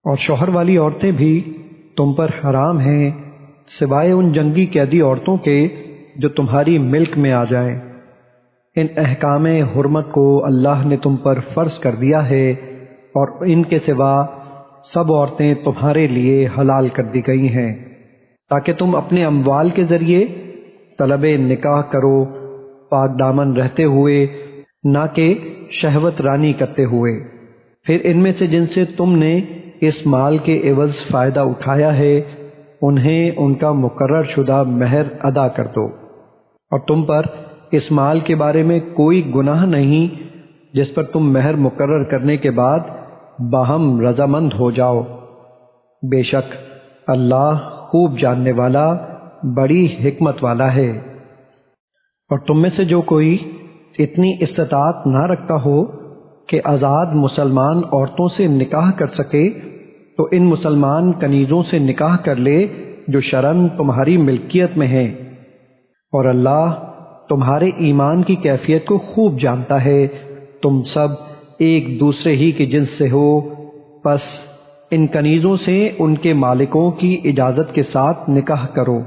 اور شوہر والی عورتیں بھی تم پر حرام ہیں سوائے ان جنگی قیدی عورتوں کے جو تمہاری ملک میں آ جائیں۔ ان احکام حرمت کو اللہ نے تم پر فرض کر دیا ہے، اور ان کے سوا سب عورتیں تمہارے لیے حلال کر دی گئی ہیں، تاکہ تم اپنے اموال کے ذریعے طلب نکاح کرو، پاک دامن رہتے ہوئے، نہ کہ شہوت رانی کرتے ہوئے۔ پھر ان میں سے جن سے تم نے اس مال کے عوض فائدہ اٹھایا ہے انہیں ان کا مقرر شدہ مہر ادا کر دو، اور تم پر اس مال کے بارے میں کوئی گناہ نہیں جس پر تم مہر مقرر کرنے کے بعد باہم رضامند ہو جاؤ۔ بے شک اللہ خوب جاننے والا، بڑی حکمت والا ہے۔ اور تم میں سے جو کوئی اتنی استطاعت نہ رکھتا ہو کہ آزاد مسلمان عورتوں سے نکاح کر سکے تو ان مسلمان کنیزوں سے نکاح کر لے جو شرعاً تمہاری ملکیت میں ہیں، اور اللہ تمہارے ایمان کی کیفیت کو خوب جانتا ہے۔ تم سب ایک دوسرے ہی کے جنس سے ہو، پس ان کنیزوں سے ان کے مالکوں کی اجازت کے ساتھ نکاح کرو،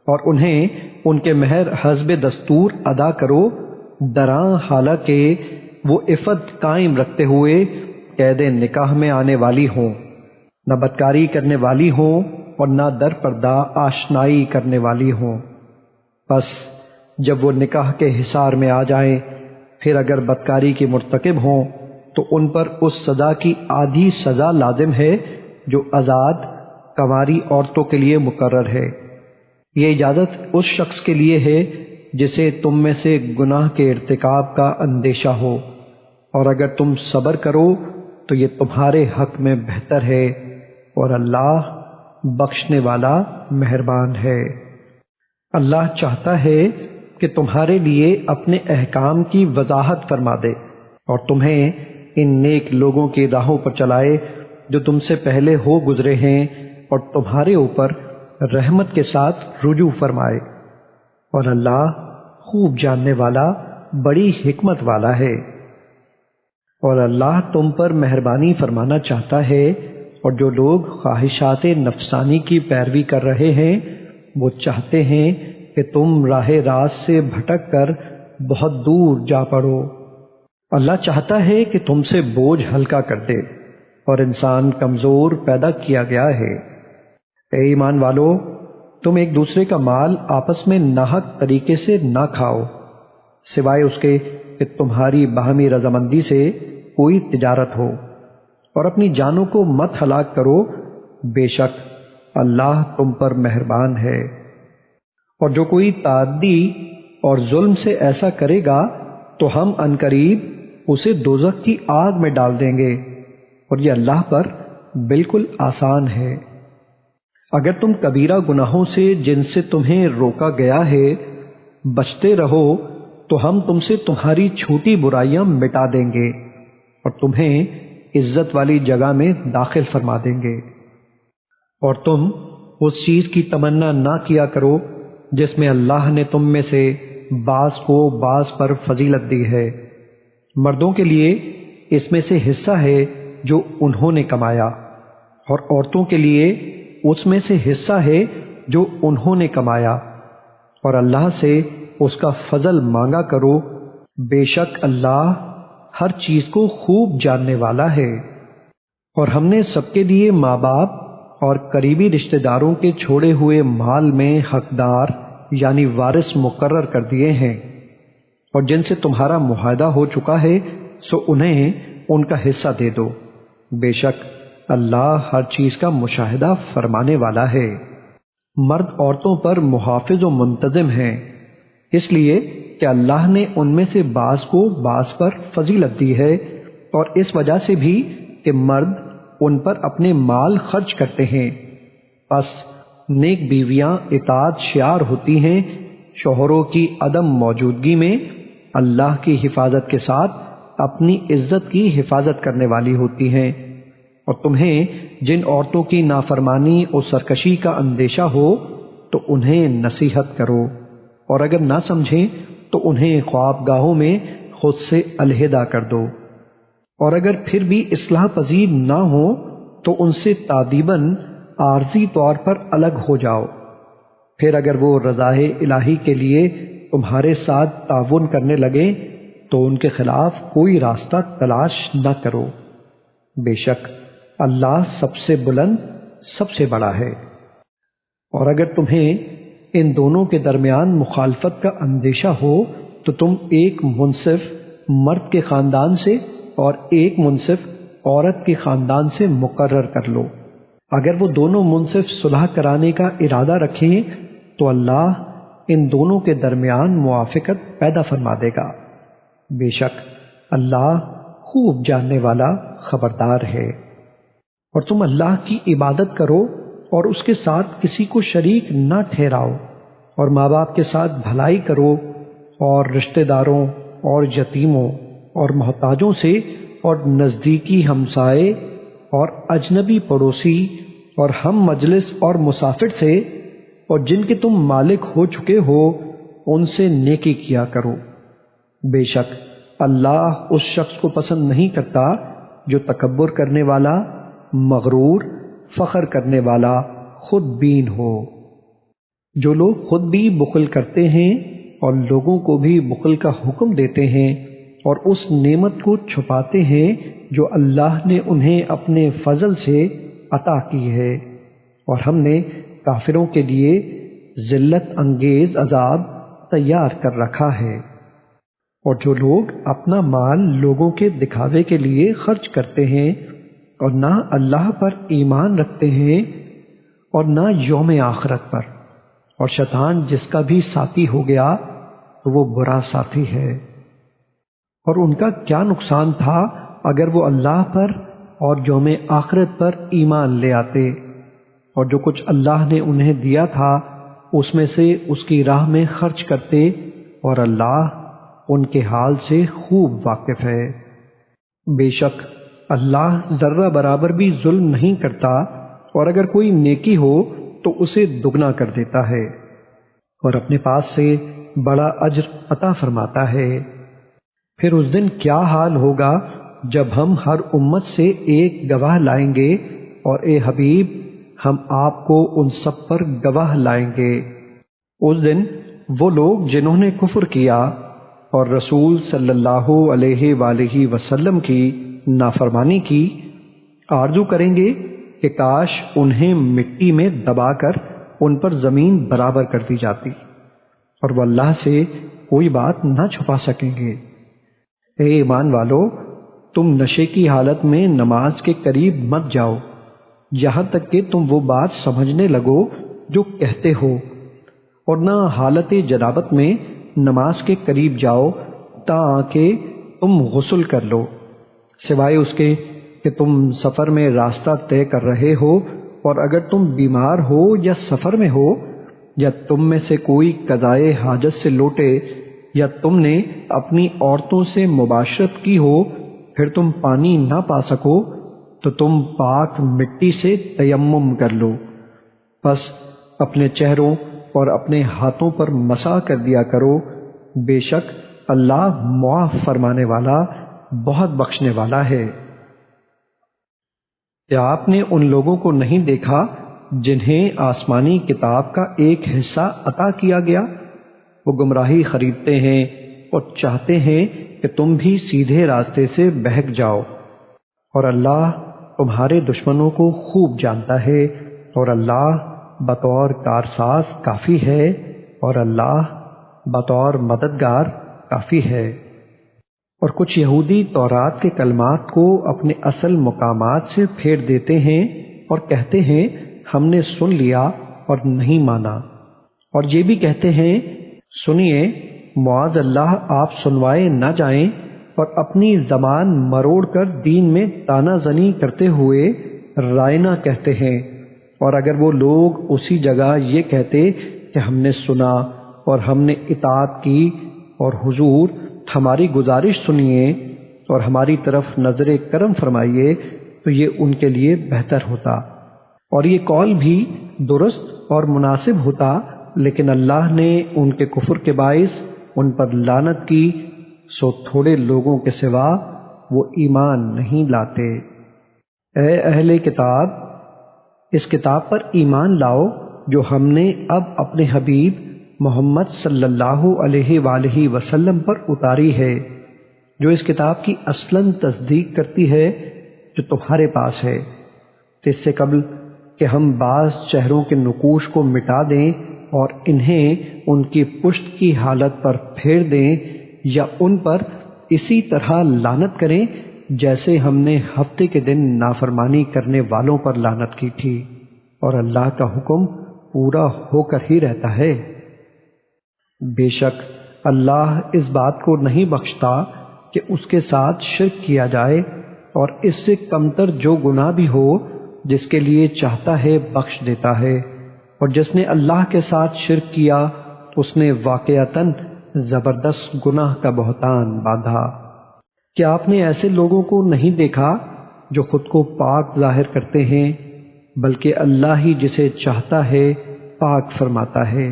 اور انہیں ان کے مہر حسب دستور ادا کرو، دراں حالانکہ وہ عفت قائم رکھتے ہوئے قید نکاح میں آنے والی ہوں، نہ بدکاری کرنے والی ہوں اور نہ در پردہ آشنائی کرنے والی ہوں۔ پس جب وہ نکاح کے حصار میں آ جائیں، پھر اگر بدکاری کے مرتکب ہوں تو ان پر اس سزا کی آدھی سزا لازم ہے جو آزاد کنواری عورتوں کے لیے مقرر ہے۔ یہ اجازت اس شخص کے لیے ہے جسے تم میں سے گناہ کے ارتکاب کا اندیشہ ہو، اور اگر تم صبر کرو تو یہ تمہارے حق میں بہتر ہے، اور اللہ بخشنے والا مہربان ہے۔ اللہ چاہتا ہے کہ تمہارے لیے اپنے احکام کی وضاحت فرما دے اور تمہیں ان نیک لوگوں کی راہوں پر چلائے جو تم سے پہلے ہو گزرے ہیں، اور تمہارے اوپر رحمت کے ساتھ رجوع فرمائے، اور اللہ خوب جاننے والا، بڑی حکمت والا ہے۔ اور اللہ تم پر مہربانی فرمانا چاہتا ہے، اور جو لوگ خواہشات نفسانی کی پیروی کر رہے ہیں وہ چاہتے ہیں کہ تم راہ راست سے بھٹک کر بہت دور جا پڑو۔ اللہ چاہتا ہے کہ تم سے بوجھ ہلکا کر دے، اور انسان کمزور پیدا کیا گیا ہے۔ اے ایمان والو، تم ایک دوسرے کا مال آپس میں ناحق طریقے سے نہ کھاؤ، سوائے اس کے کہ تمہاری باہمی رضامندی سے کوئی تجارت ہو، اور اپنی جانوں کو مت ہلاک کرو، بے شک اللہ تم پر مہربان ہے۔ اور جو کوئی تعدی اور ظلم سے ایسا کرے گا تو ہم عنقریب اسے دوزخ کی آگ میں ڈال دیں گے، اور یہ اللہ پر بالکل آسان ہے۔ اگر تم کبیرہ گناہوں سے جن سے تمہیں روکا گیا ہے بچتے رہو تو ہم تم سے تمہاری چھوٹی برائیاں مٹا دیں گے اور تمہیں عزت والی جگہ میں داخل فرما دیں گے۔ اور تم اس چیز کی تمنا نہ کیا کرو جس میں اللہ نے تم میں سے بعض کو بعض پر فضیلت دی ہے۔ مردوں کے لیے اس میں سے حصہ ہے جو انہوں نے کمایا، اور عورتوں کے لیے اس میں سے حصہ ہے جو انہوں نے کمایا، اور اللہ سے اس کا فضل مانگا کرو، بے شک اللہ ہر چیز کو خوب جاننے والا ہے۔ اور ہم نے سب کے لیے ماں باپ اور قریبی رشتہ داروں کے چھوڑے ہوئے مال میں حقدار یعنی وارث مقرر کر دیے ہیں، اور جن سے تمہارا معاہدہ ہو چکا ہے سو انہیں ان کا حصہ دے دو، بے شک اللہ ہر چیز کا مشاہدہ فرمانے والا ہے۔ مرد عورتوں پر محافظ و منتظم ہیں، اس لیے کہ اللہ نے ان میں سے بعض کو بعض پر فضیلت دی ہے، اور اس وجہ سے بھی کہ مرد ان پر اپنے مال خرچ کرتے ہیں، پس نیک بیویاں اطاعت شعار ہوتی ہیں شوہروں کی عدم موجودگی میں اللہ کی حفاظت کے ساتھ اپنی عزت کی حفاظت کرنے والی ہوتی ہیں۔ اور تمہیں جن عورتوں کی نافرمانی اور سرکشی کا اندیشہ ہو تو انہیں نصیحت کرو، اور اگر نہ سمجھیں تو انہیں خوابگاہوں میں خود سے علیحدہ کر دو، اور اگر پھر بھی اصلاح پذیر نہ ہو تو ان سے تادیباً عارضی طور پر الگ ہو جاؤ۔ پھر اگر وہ رضائے الہی کے لیے تمہارے ساتھ تعاون کرنے لگے تو ان کے خلاف کوئی راستہ تلاش نہ کرو، بے شک اللہ سب سے بلند، سب سے بڑا ہے۔ اور اگر تمہیں ان دونوں کے درمیان مخالفت کا اندیشہ ہو تو تم ایک منصف مرد کے خاندان سے اور ایک منصف عورت کے خاندان سے مقرر کر لو۔ اگر وہ دونوں منصف صلح کرانے کا ارادہ رکھیں تو اللہ ان دونوں کے درمیان موافقت پیدا فرما دے گا، بے شک اللہ خوب جاننے والا، خبردار ہے۔ اور تم اللہ کی عبادت کرو اور اس کے ساتھ کسی کو شریک نہ ٹھہراؤ، اور ماں باپ کے ساتھ بھلائی کرو، اور رشتہ داروں اور یتیموں اور محتاجوں سے اور نزدیکی ہمسائے اور اجنبی پڑوسی اور ہم مجلس اور مسافر سے اور جن کے تم مالک ہو چکے ہو ان سے نیکی کیا کرو، بے شک اللہ اس شخص کو پسند نہیں کرتا جو تکبر کرنے والا، مغرور، فخر کرنے والا، خود بین ہو۔ جو لوگ خود بھی بخل کرتے ہیں اور لوگوں کو بھی بخل کا حکم دیتے ہیں اور اس نعمت کو چھپاتے ہیں جو اللہ نے انہیں اپنے فضل سے عطا کی ہے، اور ہم نے کافروں کے لیے ذلت انگیز عذاب تیار کر رکھا ہے۔ اور جو لوگ اپنا مال لوگوں کے دکھاوے کے لیے خرچ کرتے ہیں اور نہ اللہ پر ایمان رکھتے ہیں اور نہ یوم آخرت پر، اور شیطان جس کا بھی ساتھی ہو گیا تو وہ برا ساتھی ہے۔ اور ان کا کیا نقصان تھا اگر وہ اللہ پر اور یوم آخرت پر ایمان لے آتے، اور جو کچھ اللہ نے انہیں دیا تھا اس میں سے اس کی راہ میں خرچ کرتے، اور اللہ ان کے حال سے خوب واقف ہے۔ بے شک اللہ ذرہ برابر بھی ظلم نہیں کرتا، اور اگر کوئی نیکی ہو تو اسے دگنا کر دیتا ہے، اور اپنے پاس سے بڑا اجر عطا فرماتا ہے۔ پھر اس دن کیا حال ہوگا جب ہم ہر امت سے ایک گواہ لائیں گے، اور اے حبیب ہم آپ کو ان سب پر گواہ لائیں گے۔ اس دن وہ لوگ جنہوں نے کفر کیا اور رسول صلی اللہ علیہ وآلہ وسلم کی نافرمانی کی، آرزو کریں گے کہ کاش انہیں مٹی میں دبا کر ان پر زمین برابر کر دی جاتی، اور وہ اللہ سے کوئی بات نہ چھپا سکیں گے۔ اے ایمان والو، تم نشے کی حالت میں نماز کے قریب مت جاؤ یہاں تک کہ تم وہ بات سمجھنے لگو جو کہتے ہو، اور نہ حالت جنابت میں نماز کے قریب جاؤ تاکہ تم غسل کر لو، سوائے اس کے کہ تم سفر میں راستہ طے کر رہے ہو، اور اگر تم بیمار ہو یا سفر میں ہو، یا تم میں سے کوئی قضائے حاجت سے لوٹے، یا تم نے اپنی عورتوں سے مباشرت کی ہو، پھر تم پانی نہ پا سکو تو تم پاک مٹی سے تیمم کر لو، پس اپنے چہروں اور اپنے ہاتھوں پر مسح کر دیا کرو، بے شک اللہ معاف فرمانے والا، بہت بخشنے والا ہے۔ کیا آپ نے ان لوگوں کو نہیں دیکھا جنہیں آسمانی کتاب کا ایک حصہ عطا کیا گیا؟ وہ گمراہی خریدتے ہیں اور چاہتے ہیں کہ تم بھی سیدھے راستے سے بہک جاؤ، اور اللہ تمہارے دشمنوں کو خوب جانتا ہے، اور اللہ بطور کارساز کافی ہے، اور اللہ بطور مددگار کافی ہے۔ اور کچھ یہودی تورات کے کلمات کو اپنے اصل مقامات سے پھیر دیتے ہیں اور کہتے ہیں ہم نے سن لیا اور نہیں مانا، اور یہ بھی کہتے ہیں سنیے معاذ اللہ آپ سنوائے نہ جائیں، اور اپنی زبان مروڑ کر دین میں تانا زنی کرتے ہوئے رائنا کہتے ہیں۔ اور اگر وہ لوگ اسی جگہ یہ کہتے کہ ہم نے سنا اور ہم نے اطاعت کی، اور حضور ہماری گزارش سنیے اور ہماری طرف نظر کرم فرمائیے، تو یہ ان کے لیے بہتر ہوتا اور یہ قول بھی درست اور مناسب ہوتا، لیکن اللہ نے ان کے کفر کے باعث ان پر لعنت کی، سو تھوڑے لوگوں کے سوا وہ ایمان نہیں لاتے۔ اے اہل کتاب، اس کتاب پر ایمان لاؤ جو ہم نے اب اپنے حبیب محمد صلی اللہ علیہ وآلہ وسلم پر اتاری ہے، جو اس کتاب کی اصلاً تصدیق کرتی ہے جو تمہارے پاس ہے، تو اس سے قبل کہ ہم بعض چہروں کے نقوش کو مٹا دیں اور انہیں ان کی پشت کی حالت پر پھیر دیں یا ان پر اسی طرح لعنت کریں جیسے ہم نے ہفتے کے دن نافرمانی کرنے والوں پر لعنت کی تھی، اور اللہ کا حکم پورا ہو کر ہی رہتا ہے۔ بے شک اللہ اس بات کو نہیں بخشتا کہ اس کے ساتھ شرک کیا جائے، اور اس سے کمتر جو گناہ بھی ہو جس کے لیے چاہتا ہے بخش دیتا ہے، اور جس نے اللہ کے ساتھ شرک کیا اس نے واقعتاً زبردست گناہ کا بہتان باندھا۔ کیا آپ نے ایسے لوگوں کو نہیں دیکھا جو خود کو پاک ظاہر کرتے ہیں، بلکہ اللہ ہی جسے چاہتا ہے پاک فرماتا ہے،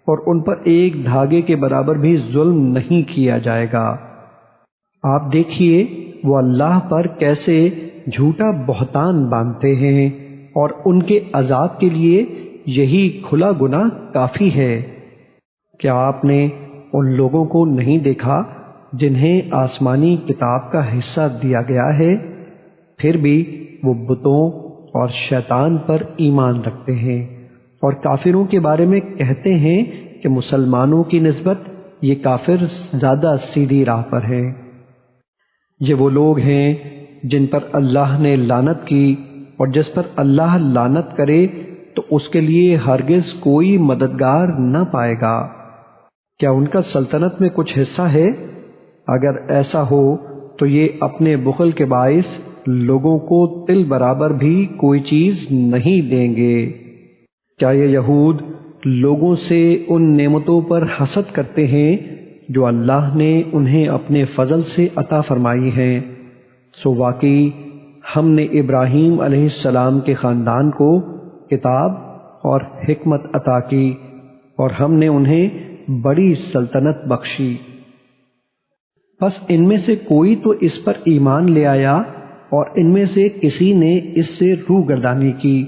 اور ان پر ایک دھاگے کے برابر بھی ظلم نہیں کیا جائے گا۔ آپ دیکھیے وہ اللہ پر کیسے جھوٹا بہتان باندھتے ہیں، اور ان کے عذاب کے لیے یہی کھلا گناہ کافی ہے۔ کیا آپ نے ان لوگوں کو نہیں دیکھا جنہیں آسمانی کتاب کا حصہ دیا گیا ہے، پھر بھی وہ بتوں اور شیطان پر ایمان رکھتے ہیں، اور کافروں کے بارے میں کہتے ہیں کہ مسلمانوں کی نسبت یہ کافر زیادہ سیدھی راہ پر ہیں۔ یہ وہ لوگ ہیں جن پر اللہ نے لعنت کی، اور جس پر اللہ لعنت کرے تو اس کے لیے ہرگز کوئی مددگار نہ پائے گا۔ کیا ان کا سلطنت میں کچھ حصہ ہے؟ اگر ایسا ہو تو یہ اپنے بخل کے باعث لوگوں کو تل برابر بھی کوئی چیز نہیں دیں گے۔ کیا یہ یہود لوگوں سے ان نعمتوں پر حسد کرتے ہیں جو اللہ نے انہیں اپنے فضل سے عطا فرمائی ہیں؟ سو واقعی ہم نے ابراہیم علیہ السلام کے خاندان کو کتاب اور حکمت عطا کی، اور ہم نے انہیں بڑی سلطنت بخشی۔ پس ان میں سے کوئی تو اس پر ایمان لے آیا، اور ان میں سے کسی نے اس سے روگردانی کی،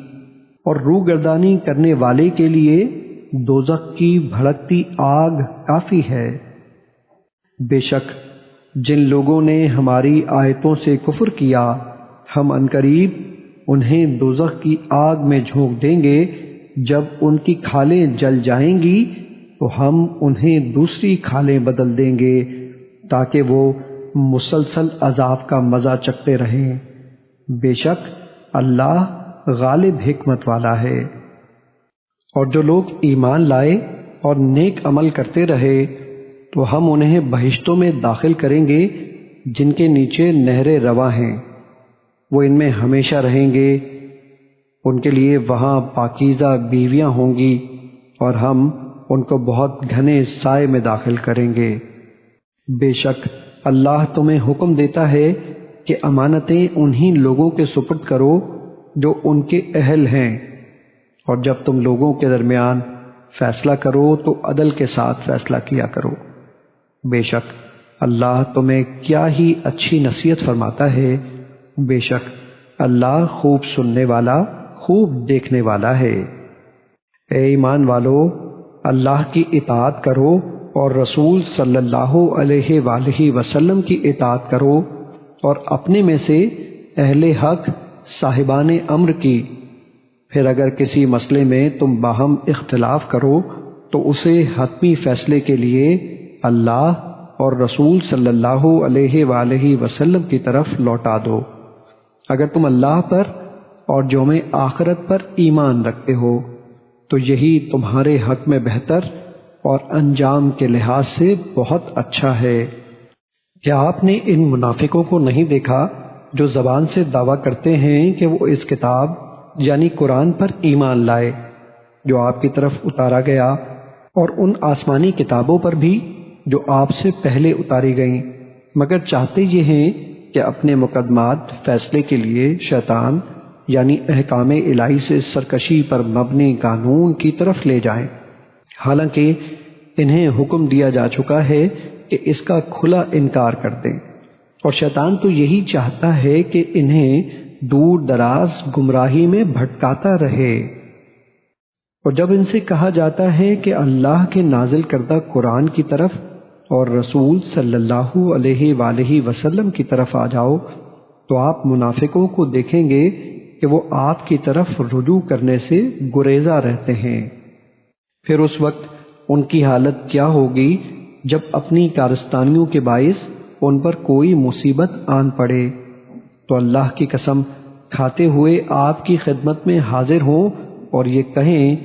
اور روگردانی کرنے والے کے لیے دوزخ کی بھڑکتی آگ کافی ہے۔ بے شک جن لوگوں نے ہماری آیتوں سے کفر کیا، ہم عنقریب انہیں دوزخ کی آگ میں جھونک دیں گے، جب ان کی کھالیں جل جائیں گی تو ہم انہیں دوسری کھالیں بدل دیں گے تاکہ وہ مسلسل عذاب کا مزہ چکھتے رہیں۔ بے شک اللہ غالب حکمت والا ہے۔ اور جو لوگ ایمان لائے اور نیک عمل کرتے رہے تو ہم انہیں بہشتوں میں داخل کریں گے جن کے نیچے نہریں رواں ہیں، وہ ان میں ہمیشہ رہیں گے، ان کے لیے وہاں پاکیزہ بیویاں ہوں گی، اور ہم ان کو بہت گھنے سائے میں داخل کریں گے۔ بے شک اللہ تمہیں حکم دیتا ہے کہ امانتیں انہی لوگوں کے سپرد کرو جو ان کے اہل ہیں، اور جب تم لوگوں کے درمیان فیصلہ کرو تو عدل کے ساتھ فیصلہ کیا کرو۔ بے شک اللہ تمہیں کیا ہی اچھی نصیحت فرماتا ہے، بے شک اللہ خوب سننے والا خوب دیکھنے والا ہے۔ اے ایمان والو، اللہ کی اطاعت کرو اور رسول صلی اللہ علیہ وآلہ وسلم کی اطاعت کرو، اور اپنے میں سے اہل حق صاحبان امر کی۔ پھر اگر کسی مسئلے میں تم باہم اختلاف کرو تو اسے حتمی فیصلے کے لیے اللہ اور رسول صلی اللہ علیہ وآلہ وسلم کی طرف لوٹا دو۔ اگر تم اللہ پر اور یوم آخرت پر ایمان رکھتے ہو تو یہی تمہارے حق میں بہتر اور انجام کے لحاظ سے بہت اچھا ہے۔ کیا آپ نے ان منافقوں کو نہیں دیکھا جو زبان سے دعویٰ کرتے ہیں کہ وہ اس کتاب یعنی قرآن پر ایمان لائے جو آپ کی طرف اتارا گیا، اور ان آسمانی کتابوں پر بھی جو آپ سے پہلے اتاری گئیں، مگر چاہتے یہ ہیں کہ اپنے مقدمات فیصلے کے لیے شیطان یعنی احکام الہی سے سرکشی پر مبنی قانون کی طرف لے جائیں، حالانکہ انہیں حکم دیا جا چکا ہے کہ اس کا کھلا انکار کر دیں، اور شیطان تو یہی چاہتا ہے کہ انہیں دور دراز گمراہی میں بھٹکاتا رہے۔ اور جب ان سے کہا جاتا ہے کہ اللہ کے نازل کردہ قرآن کی طرف اور رسول صلی اللہ علیہ وآلہ وسلم کی طرف آ جاؤ، تو آپ منافقوں کو دیکھیں گے کہ وہ آپ کی طرف رجوع کرنے سے گریزا رہتے ہیں۔ پھر اس وقت ان کی حالت کیا ہوگی جب اپنی کارستانیوں کے باعث ان پر کوئی مصیبت آن پڑے تو اللہ کی قسم کھاتے ہوئے آپ کی خدمت میں حاضر ہوں اور یہ کہیں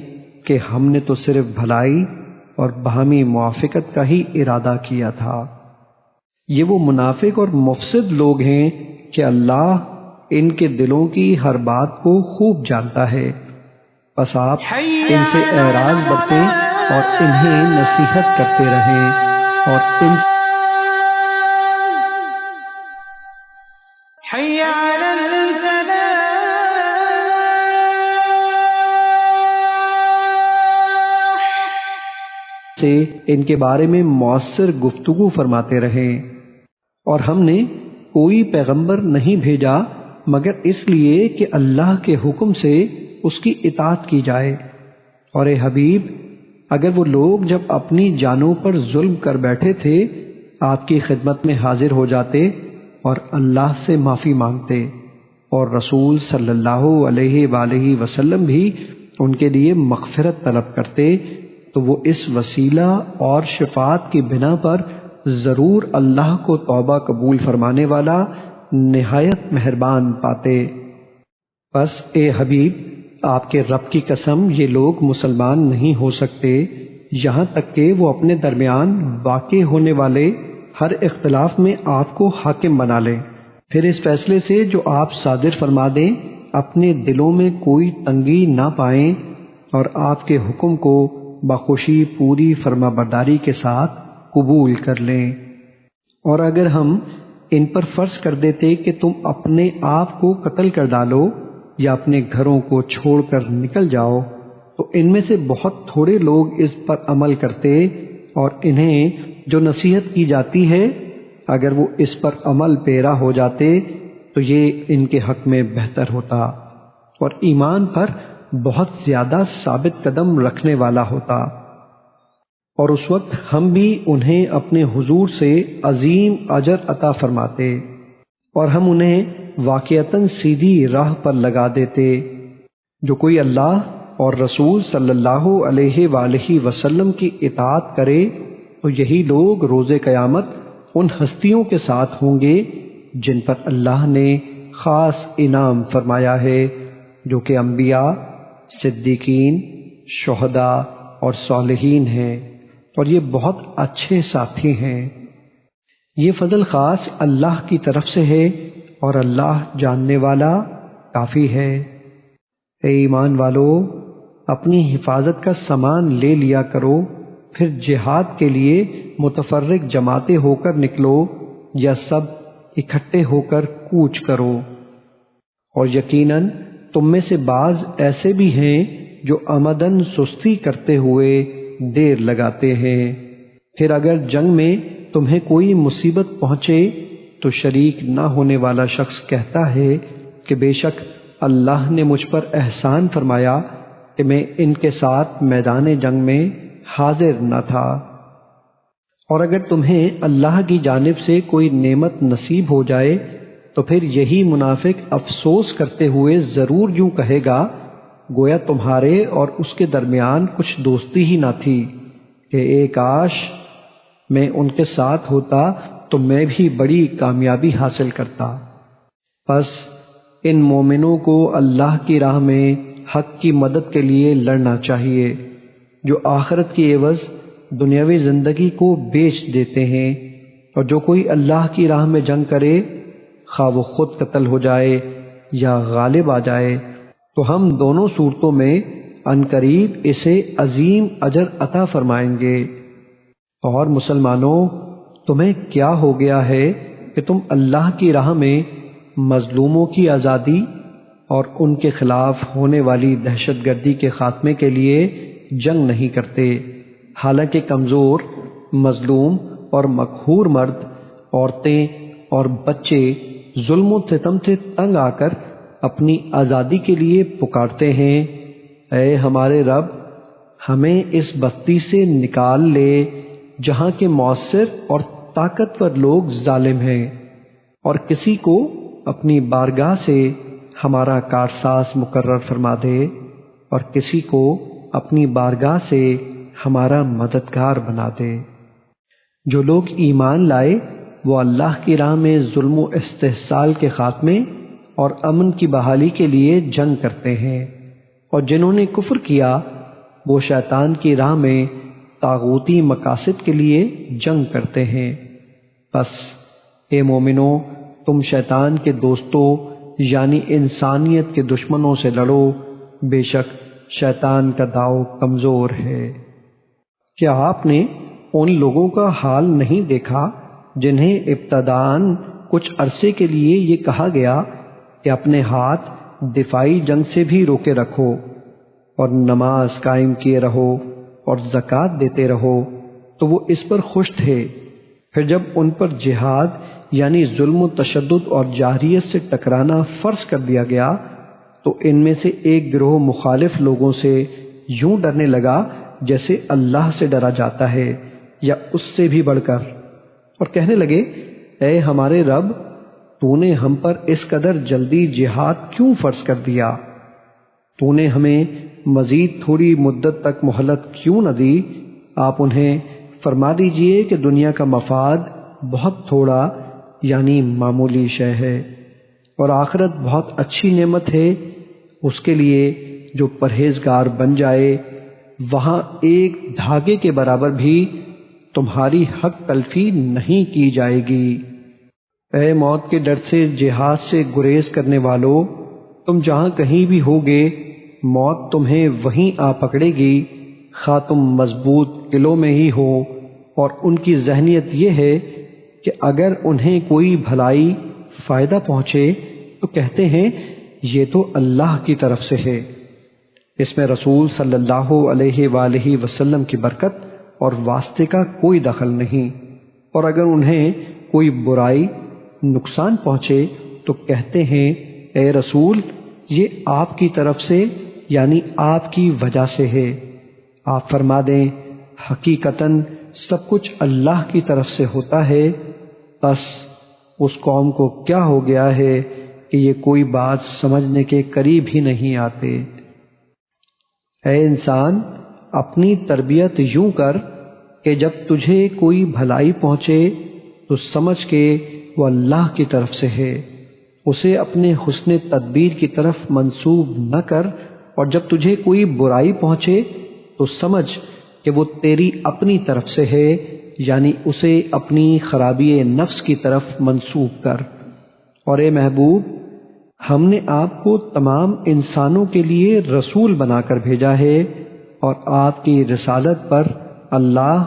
کہ ہم نے تو صرف بھلائی اور باہمی موافقت کا ہی ارادہ کیا تھا۔ یہ وہ منافق اور مفسد لوگ ہیں کہ اللہ ان کے دلوں کی ہر بات کو خوب جانتا ہے، بس آپ ان سے اعراض برتیں اور انہیں نصیحت کرتے رہیں اور ان سے ان کے بارے میں مؤثر گفتگو فرماتے رہیں۔ اور ہم نے کوئی پیغمبر نہیں بھیجا مگر اس لیے کہ اللہ کے حکم سے اس کی اطاعت کی جائے۔ اور اے حبیب، اگر وہ لوگ جب اپنی جانوں پر ظلم کر بیٹھے تھے آپ کی خدمت میں حاضر ہو جاتے اور اللہ سے معافی مانگتے، اور رسول صلی اللہ علیہ وآلہ وسلم بھی ان کے لیے مغفرت طلب کرتے، تو وہ اس وسیلہ اور شفاعت کی بنا پر ضرور اللہ کو توبہ قبول فرمانے والا نہایت مہربان پاتے۔ بس اے حبیب، آپ کے رب کی قسم یہ لوگ مسلمان نہیں ہو سکتے یہاں تک کہ وہ اپنے درمیان واقع ہونے والے ہر اختلاف میں آپ کو حاکم بنا لیں، پھر اس فیصلے سے جو آپ صادر فرما دیں اپنے دلوں میں کوئی تنگی نہ پائیں اور آپ کے حکم کو بخوشی پوری فرما برداری کے ساتھ قبول کر لیں۔ اور اگر ہم ان پر فرض کر دیتے کہ تم اپنے آپ کو قتل کر ڈالو یا اپنے گھروں کو چھوڑ کر نکل جاؤ تو ان میں سے بہت تھوڑے لوگ اس پر عمل کرتے، اور انہیں جو نصیحت کی جاتی ہے اگر وہ اس پر عمل پیرا ہو جاتے تو یہ ان کے حق میں بہتر ہوتا اور ایمان پر بہت زیادہ ثابت قدم رکھنے والا ہوتا۔ اور اس وقت ہم بھی انہیں اپنے حضور سے عظیم اجر عطا فرماتے اور ہم انہیں واقعتاً سیدھی راہ پر لگا دیتے۔ جو کوئی اللہ اور رسول صلی اللہ علیہ وآلہ وسلم کی اطاعت کرے تو یہی لوگ روز قیامت ان ہستیوں کے ساتھ ہوں گے جن پر اللہ نے خاص انعام فرمایا ہے، جو کہ انبیاء، صدیقین، شہداء اور صالحین ہیں، اور یہ بہت اچھے ساتھی ہیں۔ یہ فضل خاص اللہ کی طرف سے ہے اور اللہ جاننے والا کافی ہے۔ اے ایمان والو، اپنی حفاظت کا سامان لے لیا کرو، پھر جہاد کے لیے متفرق جماعتیں ہو کر نکلو یا سب اکٹھے ہو کر کوچ کرو۔ اور یقیناً تم میں سے بعض ایسے بھی ہیں جو عمدن سستی کرتے ہوئے دیر لگاتے ہیں۔ پھر اگر جنگ میں تمہیں کوئی مصیبت پہنچے تو شریک نہ ہونے والا شخص کہتا ہے کہ بے شک اللہ نے مجھ پر احسان فرمایا کہ میں ان کے ساتھ میدان جنگ میں حاضر نہ تھا۔ اور اگر تمہیں اللہ کی جانب سے کوئی نعمت نصیب ہو جائے تو پھر یہی منافق افسوس کرتے ہوئے ضرور یوں کہے گا گویا تمہارے اور اس کے درمیان کچھ دوستی ہی نہ تھی کہ اے کاش میں ان کے ساتھ ہوتا تو میں بھی بڑی کامیابی حاصل کرتا۔ پس ان مومنوں کو اللہ کی راہ میں حق کی مدد کے لیے لڑنا چاہیے، جو آخرت کی عوض دنیاوی زندگی کو بیچ دیتے ہیں، اور جو کوئی اللہ کی راہ میں جنگ کرے خواہ وہ خود قتل ہو جائے یا غالب آ جائے تو ہم دونوں صورتوں میں عنقریب اسے عظیم اجر عطا فرمائیں گے۔ اور مسلمانوں، تمہیں کیا ہو گیا ہے کہ تم اللہ کی راہ میں مظلوموں کی آزادی اور ان کے خلاف ہونے والی دہشت گردی کے خاتمے کے لیے جنگ نہیں کرتے، حالانکہ کمزور، مظلوم اور مقہور مرد، عورتیں اور بچے ظلم و ستم سے تنگ آ کر اپنی آزادی کے لیے پکارتے ہیں، اے ہمارے رب، ہمیں اس بستی سے نکال لے جہاں کے مؤثر اور طاقتور لوگ ظالم ہیں، اور کسی کو اپنی بارگاہ سے ہمارا کارساز مقرر فرما دے، اور کسی کو اپنی بارگاہ سے ہمارا مددگار بنا دے۔ جو لوگ ایمان لائے وہ اللہ کی راہ میں ظلم و استحصال کے خاتمے اور امن کی بحالی کے لیے جنگ کرتے ہیں، اور جنہوں نے کفر کیا وہ شیطان کی راہ میں طاغوتی مقاصد کے لیے جنگ کرتے ہیں۔ بس اے مومنو، تم شیطان کے دوستوں یعنی انسانیت کے دشمنوں سے لڑو، بے شک شیطان کا داؤ کمزور ہے۔ کیا آپ نے ان لوگوں کا حال نہیں دیکھا جنہیں ابتداً کچھ عرصے کے لیے یہ کہا گیا کہ اپنے ہاتھ دفاعی جنگ سے بھی روکے رکھو اور نماز قائم کیے رہو اور زکوٰۃ دیتے رہو، تو وہ اس پر خوش تھے۔ پھر جب ان پر جہاد یعنی ظلم و تشدد اور جاہریت سے ٹکرانا فرض کر دیا گیا تو ان میں سے ایک گروہ مخالف لوگوں سے یوں ڈرنے لگا جیسے اللہ سے ڈرا جاتا ہے یا اس سے بھی بڑھ کر، اور کہنے لگے، اے ہمارے رب، تو نے ہم پر اس قدر جلدی جہاد کیوں فرض کر دیا؟ تو نے ہمیں مزید تھوڑی مدت تک مہلت کیوں نہ دی؟ آپ انہیں فرما دیجئے کہ دنیا کا مفاد بہت تھوڑا یعنی معمولی شے ہے، اور آخرت بہت اچھی نعمت ہے اس کے لیے جو پرہیزگار بن جائے، وہاں ایک دھاگے کے برابر بھی تمہاری حق تلفی نہیں کی جائے گی۔ اے موت کے ڈر سے جہاد سے گریز کرنے والو، تم جہاں کہیں بھی ہوگے موت تمہیں وہیں آ پکڑے گی، خواہ تم مضبوط قلعوں میں ہی ہو، اور ان کی ذہنیت یہ ہے کہ اگر انہیں کوئی بھلائی فائدہ پہنچے تو کہتے ہیں یہ تو اللہ کی طرف سے ہے۔ اس میں رسول صلی اللہ علیہ وآلہ وسلم کی برکت اور واسطے کا کوئی دخل نہیں، اور اگر انہیں کوئی برائی نقصان پہنچے تو کہتے ہیں اے رسول یہ آپ کی طرف سے یعنی آپ کی وجہ سے ہے۔ آپ فرما دیں حقیقتاً سب کچھ اللہ کی طرف سے ہوتا ہے، بس اس قوم کو کیا ہو گیا ہے کہ یہ کوئی بات سمجھنے کے قریب ہی نہیں آتے۔ اے انسان، اپنی تربیت یوں کر کہ جب تجھے کوئی بھلائی پہنچے تو سمجھ کے وہ اللہ کی طرف سے ہے، اسے اپنے حسن تدبیر کی طرف منسوب نہ کر، اور جب تجھے کوئی برائی پہنچے تو سمجھ کہ وہ تیری اپنی طرف سے ہے، یعنی اسے اپنی خرابی نفس کی طرف منسوب کر۔ اور اے محبوب، ہم نے آپ کو تمام انسانوں کے لیے رسول بنا کر بھیجا ہے، اور آپ کی رسالت پر اللہ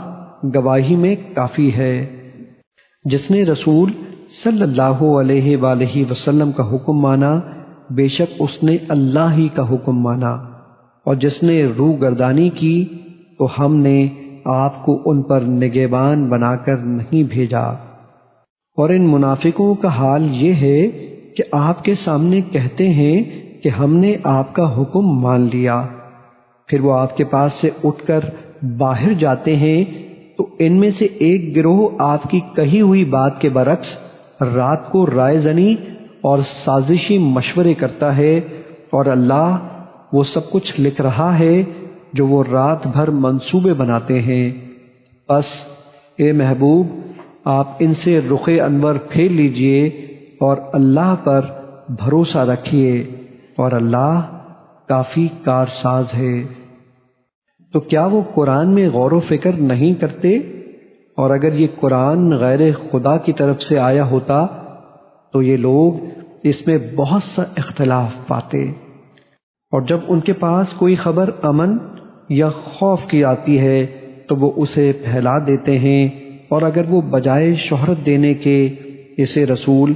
گواہی میں کافی ہے۔ جس نے رسول صلی اللہ علیہ وآلہ وسلم کا حکم مانا، بے شک اس نے اللہ ہی کا حکم مانا، اور جس نے روح گردانی کی تو ہم نے آپ کو ان پر نگہبان بنا کر نہیں بھیجا۔ اور ان منافقوں کا حال یہ ہے کہ آپ کے سامنے کہتے ہیں کہ ہم نے آپ کا حکم مان لیا، پھر وہ آپ کے پاس سے اٹھ کر باہر جاتے ہیں تو ان میں سے ایک گروہ آپ کی کہی ہوئی بات کے برعکس رات کو رائے زنی اور سازشی مشورے کرتا ہے، اور اللہ وہ سب کچھ لکھ رہا ہے جو وہ رات بھر منصوبے بناتے ہیں۔ بس اے محبوب، آپ ان سے رخ انور پھیر لیجئے اور اللہ پر بھروسہ رکھیے، اور اللہ کافی کارساز ہے۔ تو کیا وہ قرآن میں غور و فکر نہیں کرتے؟ اور اگر یہ قرآن غیر خدا کی طرف سے آیا ہوتا تو یہ لوگ اس میں بہت سا اختلاف پاتے، اور جب ان کے پاس کوئی خبر امن یا خوف کی آتی ہے تو وہ اسے پھیلا دیتے ہیں، اور اگر وہ بجائے شہرت دینے کے اسے رسول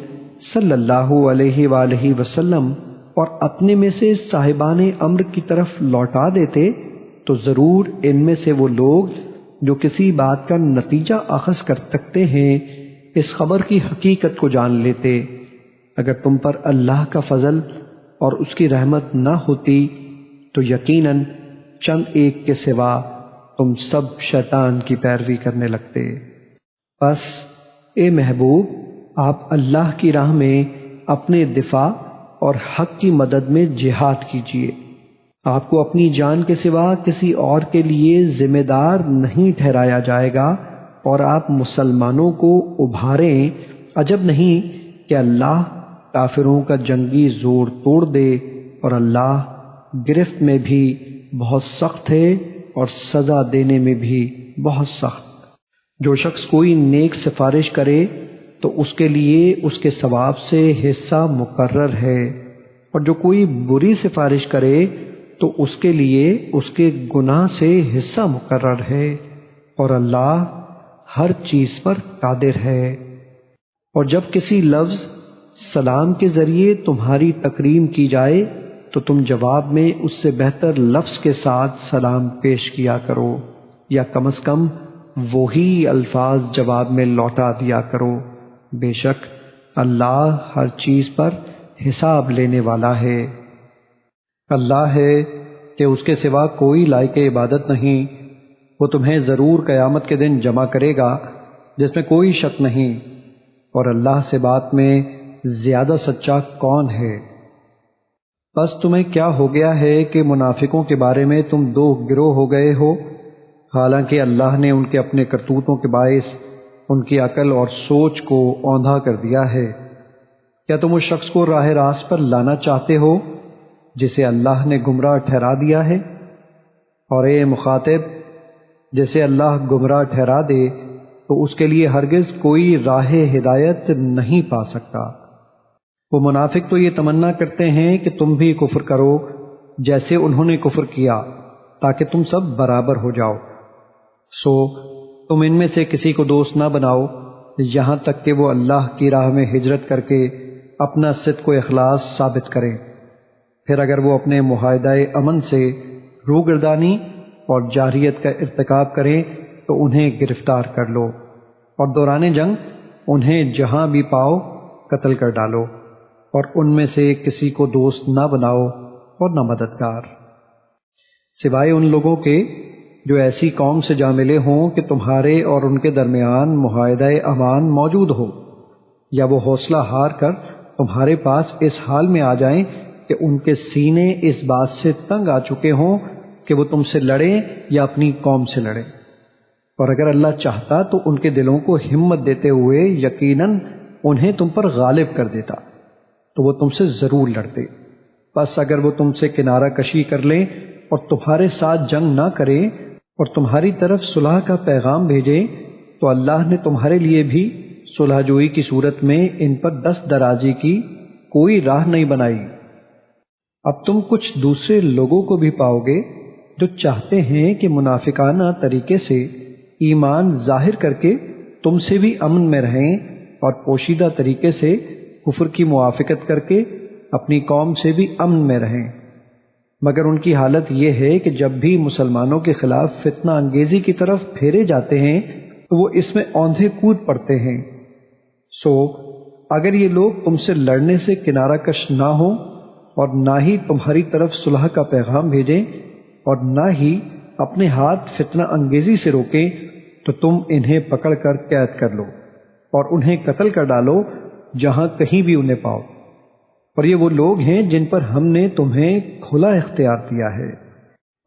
صلی اللہ علیہ وآلہ وسلم اور اپنے میں سے صاحبان امر کی طرف لوٹا دیتے تو ضرور ان میں سے وہ لوگ جو کسی بات کا نتیجہ اخذ کر سکتے ہیں اس خبر کی حقیقت کو جان لیتے۔ اگر تم پر اللہ کا فضل اور اس کی رحمت نہ ہوتی تو یقیناً چند ایک کے سوا تم سب شیطان کی پیروی کرنے لگتے۔ بس اے محبوب، آپ اللہ کی راہ میں اپنے دفاع اور حق کی مدد میں جہاد کیجیے۔ آپ کو اپنی جان کے سوا کسی اور کے لیے ذمہ دار نہیں ٹھہرایا جائے گا، اور آپ مسلمانوں کو ابھاریں۔ عجب نہیں کہ اللہ کافروں کا جنگی زور توڑ دے، اور اللہ گرفت میں بھی بہت سخت ہے اور سزا دینے میں بھی بہت سخت۔ جو شخص کوئی نیک سفارش کرے تو اس کے لیے اس کے ثواب سے حصہ مقرر ہے، اور جو کوئی بری سفارش کرے تو اس کے لیے اس کے گناہ سے حصہ مقرر ہے، اور اللہ ہر چیز پر قادر ہے۔ اور جب کسی لفظ سلام کے ذریعے تمہاری تکریم کی جائے تو تم جواب میں اس سے بہتر لفظ کے ساتھ سلام پیش کیا کرو، یا کم از کم وہی الفاظ جواب میں لوٹا دیا کرو۔ بے شک اللہ ہر چیز پر حساب لینے والا ہے۔ اللہ ہے کہ اس کے سوا کوئی لائق عبادت نہیں، وہ تمہیں ضرور قیامت کے دن جمع کرے گا جس میں کوئی شک نہیں، اور اللہ سے بات میں زیادہ سچا کون ہے؟ بس تمہیں کیا ہو گیا ہے کہ منافقوں کے بارے میں تم دو گروہ ہو گئے ہو، حالانکہ اللہ نے ان کے اپنے کرتوتوں کے باعث ان کی عقل اور سوچ کو اوندھا کر دیا ہے۔ کیا تم اس شخص کو راہ راست پر لانا چاہتے ہو جسے اللہ نے گمراہ ٹھہرا دیا ہے؟ اور اے مخاطب، جسے اللہ گمراہ ٹھہرا دے تو اس کے لیے ہرگز کوئی راہ ہدایت نہیں پا سکتا۔ وہ منافق تو یہ تمنا کرتے ہیں کہ تم بھی کفر کرو جیسے انہوں نے کفر کیا، تاکہ تم سب برابر ہو جاؤ۔ سو تم ان میں سے کسی کو دوست نہ بناؤ یہاں تک کہ وہ اللہ کی راہ میں ہجرت کر کے اپنا صدق و اخلاص ثابت کریں، پھر اگر وہ اپنے معاہدہ امن سے روگردانی اور جارحیت کا ارتکاب کریں تو انہیں گرفتار کر لو، اور دوران جنگ انہیں جہاں بھی پاؤ قتل کر ڈالو، اور ان میں سے کسی کو دوست نہ بناؤ اور نہ مددگار، سوائے ان لوگوں کے جو ایسی قوم سے جا ملے ہوں کہ تمہارے اور ان کے درمیان معاہدہ امان موجود ہو، یا وہ حوصلہ ہار کر تمہارے پاس اس حال میں آ جائیں کہ ان کے سینے اس بات سے تنگ آ چکے ہوں کہ وہ تم سے لڑیں یا اپنی قوم سے لڑیں، اور اگر اللہ چاہتا تو ان کے دلوں کو ہمت دیتے ہوئے یقیناً انہیں تم پر غالب کر دیتا، تو وہ تم سے ضرور لڑتے۔ بس اگر وہ تم سے کنارہ کشی کر لیں اور تمہارے ساتھ جنگ نہ کریں اور تمہاری طرف صلح کا پیغام بھیجیں تو اللہ نے تمہارے لیے بھی صلح جوئی کی صورت میں ان پر دست درازی کی کوئی راہ نہیں بنائی۔ اب تم کچھ دوسرے لوگوں کو بھی پاؤ گے جو چاہتے ہیں کہ منافقانہ طریقے سے ایمان ظاہر کر کے تم سے بھی امن میں رہیں، اور پوشیدہ طریقے سے کفر کی موافقت کر کے اپنی قوم سے بھی امن میں رہیں، مگر ان کی حالت یہ ہے کہ جب بھی مسلمانوں کے خلاف فتنہ انگیزی کی طرف پھیرے جاتے ہیں تو وہ اس میں اوندھے کود پڑتے ہیں۔ سو اگر یہ لوگ تم سے لڑنے سے کنارہ کش نہ ہوں اور نہ ہی تمہاری طرف صلح کا پیغام بھیجیں اور نہ ہی اپنے ہاتھ فتنہ انگیزی سے روکیں تو تم انہیں پکڑ کر قید کر لو اور انہیں قتل کر ڈالو جہاں کہیں بھی انہیں پاؤ، اور یہ وہ لوگ ہیں جن پر ہم نے تمہیں کھلا اختیار دیا ہے،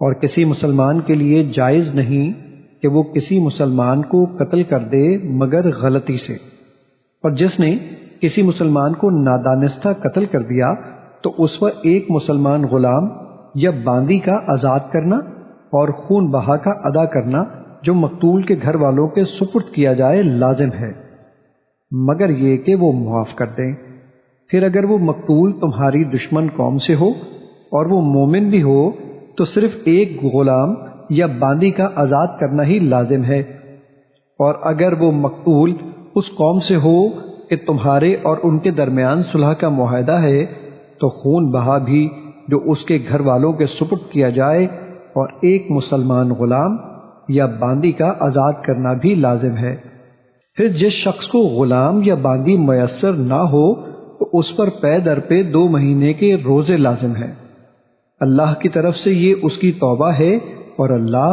اور کسی مسلمان کے لیے جائز نہیں کہ وہ کسی مسلمان کو قتل کر دے مگر غلطی سے، اور جس نے کسی مسلمان کو نادانستہ قتل کر دیا تو اس پر ایک مسلمان غلام یا باندی کا آزاد کرنا اور خون بہا کا ادا کرنا جو مقتول کے گھر والوں کے سپرد کیا جائے لازم ہے، مگر یہ کہ وہ معاف کر دیں۔ پھر اگر وہ مقتول تمہاری دشمن قوم سے ہو اور وہ مومن بھی ہو تو صرف ایک غلام یا باندی کا آزاد کرنا ہی لازم ہے، اور اگر وہ مقتول اس قوم سے ہو کہ تمہارے اور ان کے درمیان صلح کا معاہدہ ہے تو خون بہا بھی جو اس کے گھر والوں کے سپرد کیا جائے، اور ایک مسلمان غلام یا باندی کا آزاد کرنا بھی لازم ہے۔ پھر جس شخص کو غلام یا باندی میسر نہ ہو تو اس پر پے در پہ 2 مہینے کے روزے لازم ہیں۔ اللہ کی طرف سے یہ اس کی توبہ ہے، اور اللہ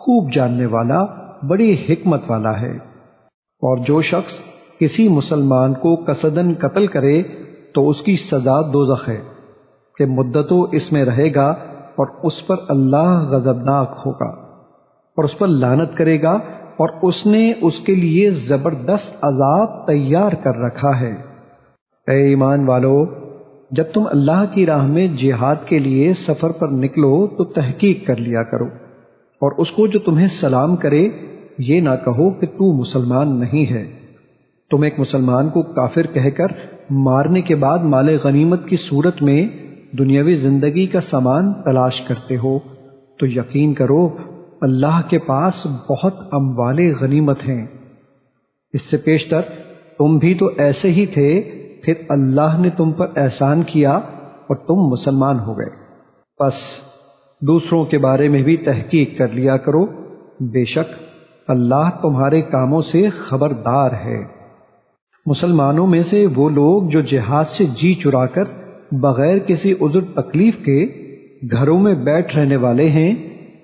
خوب جاننے والا، بڑی حکمت والا ہے۔ اور جو شخص کسی مسلمان کو قصداً قتل کرے تو اس کی سزا دوزخ ہے کہ مدتوں اس میں رہے گا، اور اس پر اللہ غضبناک ہوگا اور اس پر لعنت کرے گا، اور اس نے اس کے لیے زبردست عذاب تیار کر رکھا ہے۔ اے ایمان والو، جب تم اللہ کی راہ میں جہاد کے لیے سفر پر نکلو تو تحقیق کر لیا کرو، اور اس کو جو تمہیں سلام کرے یہ نہ کہو کہ تو مسلمان نہیں ہے۔ تم ایک مسلمان کو کافر کہہ کر مارنے کے بعد مال غنیمت کی صورت میں دنیاوی زندگی کا سامان تلاش کرتے ہو تو یقین کرو اللہ کے پاس بہت اموال غنیمت ہیں۔ اس سے پیشتر تم بھی تو ایسے ہی تھے، پھر اللہ نے تم پر احسان کیا اور تم مسلمان ہو گئے۔ پس دوسروں کے بارے میں بھی تحقیق کر لیا کرو، بے شک اللہ تمہارے کاموں سے خبردار ہے۔ مسلمانوں میں سے وہ لوگ جو جہاد سے جی چرا کر بغیر کسی عذر تکلیف کے گھروں میں بیٹھ رہنے والے ہیں،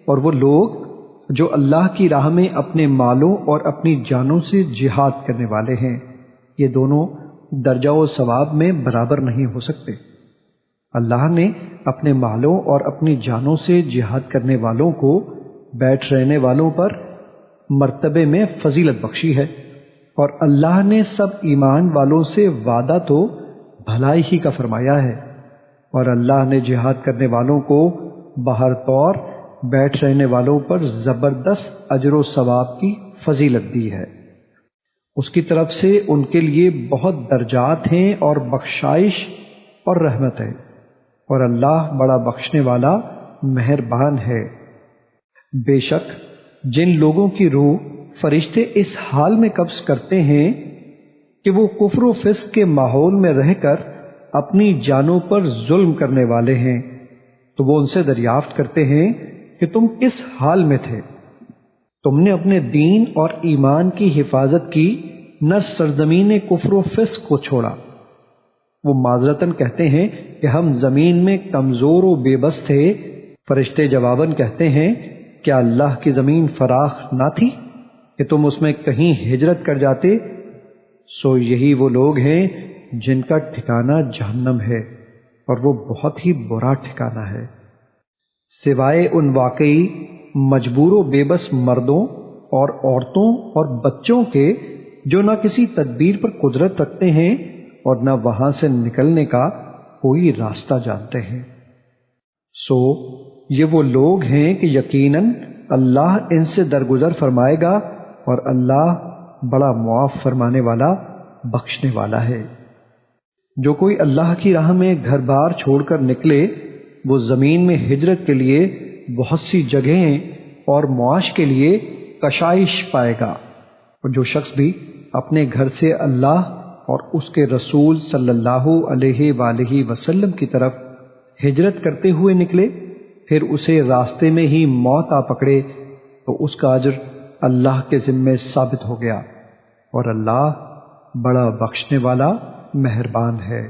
اور وہ لوگ جو اللہ کی راہ میں اپنے مالوں اور اپنی جانوں سے جہاد کرنے والے ہیں، یہ دونوں درجہ و ثواب میں برابر نہیں ہو سکتے۔ اللہ نے اپنے مالوں اور اپنی جانوں سے جہاد کرنے والوں کو بیٹھ رہنے والوں پر مرتبے میں فضیلت بخشی ہے، اور اللہ نے سب ایمان والوں سے وعدہ تو بھلائی ہی کا فرمایا ہے، اور اللہ نے جہاد کرنے والوں کو بہر طور بیٹھ رہنے والوں پر زبردست اجر و ثواب کی فضیلت دی ہے۔ اس کی طرف سے ان کے لیے بہت درجات ہیں اور بخشائش اور رحمت ہے، اور اللہ بڑا بخشنے والا مہربان ہے۔ بے شک جن لوگوں کی روح فرشتے اس حال میں قبض کرتے ہیں کہ وہ کفر و فسق کے ماحول میں رہ کر اپنی جانوں پر ظلم کرنے والے ہیں، تو وہ ان سے دریافت کرتے ہیں کہ تم کس حال میں تھے؟ تم نے اپنے دین اور ایمان کی حفاظت کی، نہ سرزمین کفر و فسق کو چھوڑا۔ وہ معذرتاً کہتے ہیں کہ ہم زمین میں کمزور و بے بس تھے۔ فرشتے جواباً کہتے ہیں کیا اللہ کی زمین فراخ نہ تھی کہ تم اس میں کہیں ہجرت کر جاتے؟ سو یہی وہ لوگ ہیں جن کا ٹھکانہ جہنم ہے، اور وہ بہت ہی برا ٹھکانہ ہے۔ سوائے ان واقعی مجبور و بے بس مردوں اور عورتوں اور بچوں کے جو نہ کسی تدبیر پر قدرت رکھتے ہیں اور نہ وہاں سے نکلنے کا کوئی راستہ جانتے ہیں، سو یہ وہ لوگ ہیں کہ یقیناً اللہ ان سے درگزر فرمائے گا، اور اللہ بڑا معاف فرمانے والا، بخشنے والا ہے۔ جو کوئی اللہ کی راہ میں گھر بار چھوڑ کر نکلے وہ زمین میں ہجرت کے لیے بہت سی جگہیں اور معاش کے لیے کشائش پائے گا، اور جو شخص بھی اپنے گھر سے اللہ اور اس کے رسول صلی اللہ علیہ وآلہ وسلم کی طرف ہجرت کرتے ہوئے نکلے، پھر اسے راستے میں ہی موت آ پکڑے تو اس کا اجر اللہ کے ذمے ثابت ہو گیا، اور اللہ بڑا بخشنے والا مہربان ہے۔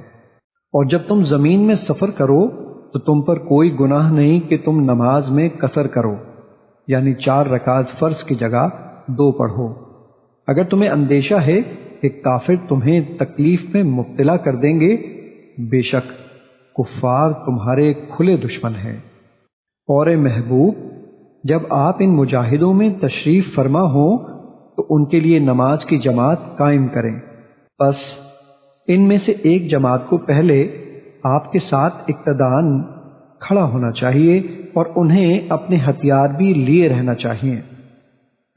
اور جب تم زمین میں سفر کرو تو تم پر کوئی گناہ نہیں کہ تم نماز میں قصر کرو، یعنی 4 رکعت فرض کی جگہ 2 پڑھو۔ اگر تمہیں اندیشہ ہے کہ کافر تمہیں تکلیف میں مبتلا کر دیں گے، بے شک کفار تمہارے کھلے دشمن ہیں۔ اور اے محبوب، جب آپ ان مجاہدوں میں تشریف فرما ہوں تو ان کے لیے نماز کی جماعت قائم کریں۔ بس ان میں سے ایک جماعت کو پہلے آپ کے ساتھ اقتداءً کھڑا ہونا چاہیے، اور انہیں اپنے ہتھیار بھی لیے رہنا چاہیے۔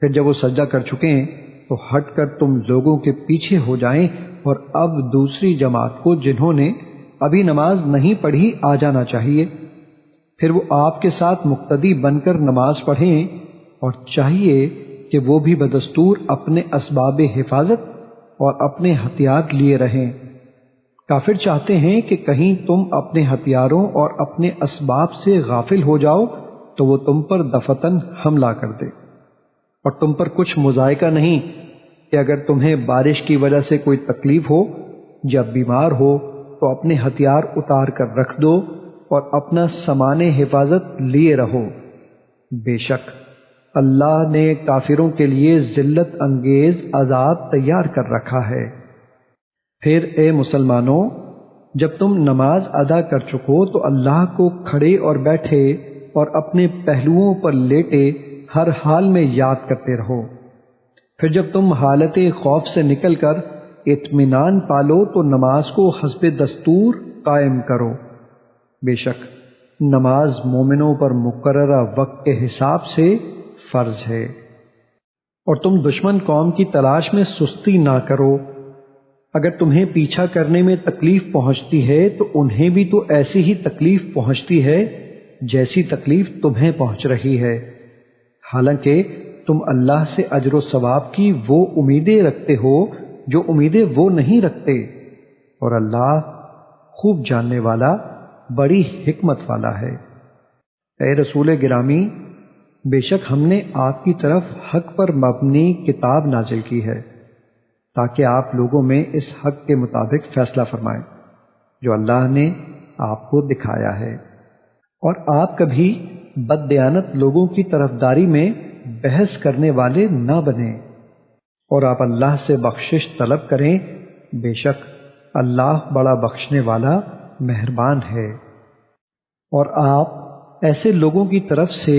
پھر جب وہ سجدہ کر چکیں تو ہٹ کر تم لوگوں کے پیچھے ہو جائیں، اور اب دوسری جماعت کو جنہوں نے ابھی نماز نہیں پڑھی آ جانا چاہیے۔ پھر وہ آپ کے ساتھ مقتدی بن کر نماز پڑھیں، اور چاہیے کہ وہ بھی بدستور اپنے اسباب حفاظت اور اپنے ہتھیار لیے رہیں۔ کافر چاہتے ہیں کہ کہیں تم اپنے ہتھیاروں اور اپنے اسباب سے غافل ہو جاؤ تو وہ تم پر دفتن حملہ کر دے، اور تم پر کچھ مذائقہ نہیں کہ اگر تمہیں بارش کی وجہ سے کوئی تکلیف ہو یا بیمار ہو تو اپنے ہتھیار اتار کر رکھ دو اور اپنا سامان حفاظت لیے رہو۔ بے شک اللہ نے کافروں کے لیے ذلت انگیز عذاب تیار کر رکھا ہے۔ پھر اے مسلمانوں، جب تم نماز ادا کر چکو تو اللہ کو کھڑے اور بیٹھے اور اپنے پہلوؤں پر لیٹے ہر حال میں یاد کرتے رہو۔ پھر جب تم حالت خوف سے نکل کر اطمینان پالو تو نماز کو حسب دستور قائم کرو۔ بے شک نماز مومنوں پر مقررہ وقت کے حساب سے فرض ہے۔ اور تم دشمن قوم کی تلاش میں سستی نہ کرو۔ اگر تمہیں پیچھا کرنے میں تکلیف پہنچتی ہے تو انہیں بھی تو ایسی ہی تکلیف پہنچتی ہے جیسی تکلیف تمہیں پہنچ رہی ہے، حالانکہ تم اللہ سے اجر و ثواب کی وہ امیدیں رکھتے ہو جو امیدیں وہ نہیں رکھتے، اور اللہ خوب جاننے والا بڑی حکمت والا ہے۔ اے رسول گرامی، بے شک ہم نے آپ کی طرف حق پر مبنی کتاب نازل کی ہے تاکہ آپ لوگوں میں اس حق کے مطابق فیصلہ فرمائیں جو اللہ نے آپ کو دکھایا ہے، اور آپ کبھی بددیانت لوگوں کی طرفداری میں بحث کرنے والے نہ بنیں، اور آپ اللہ سے بخشش طلب کریں، بے شک اللہ بڑا بخشنے والا مہربان ہے۔ اور آپ ایسے لوگوں کی طرف سے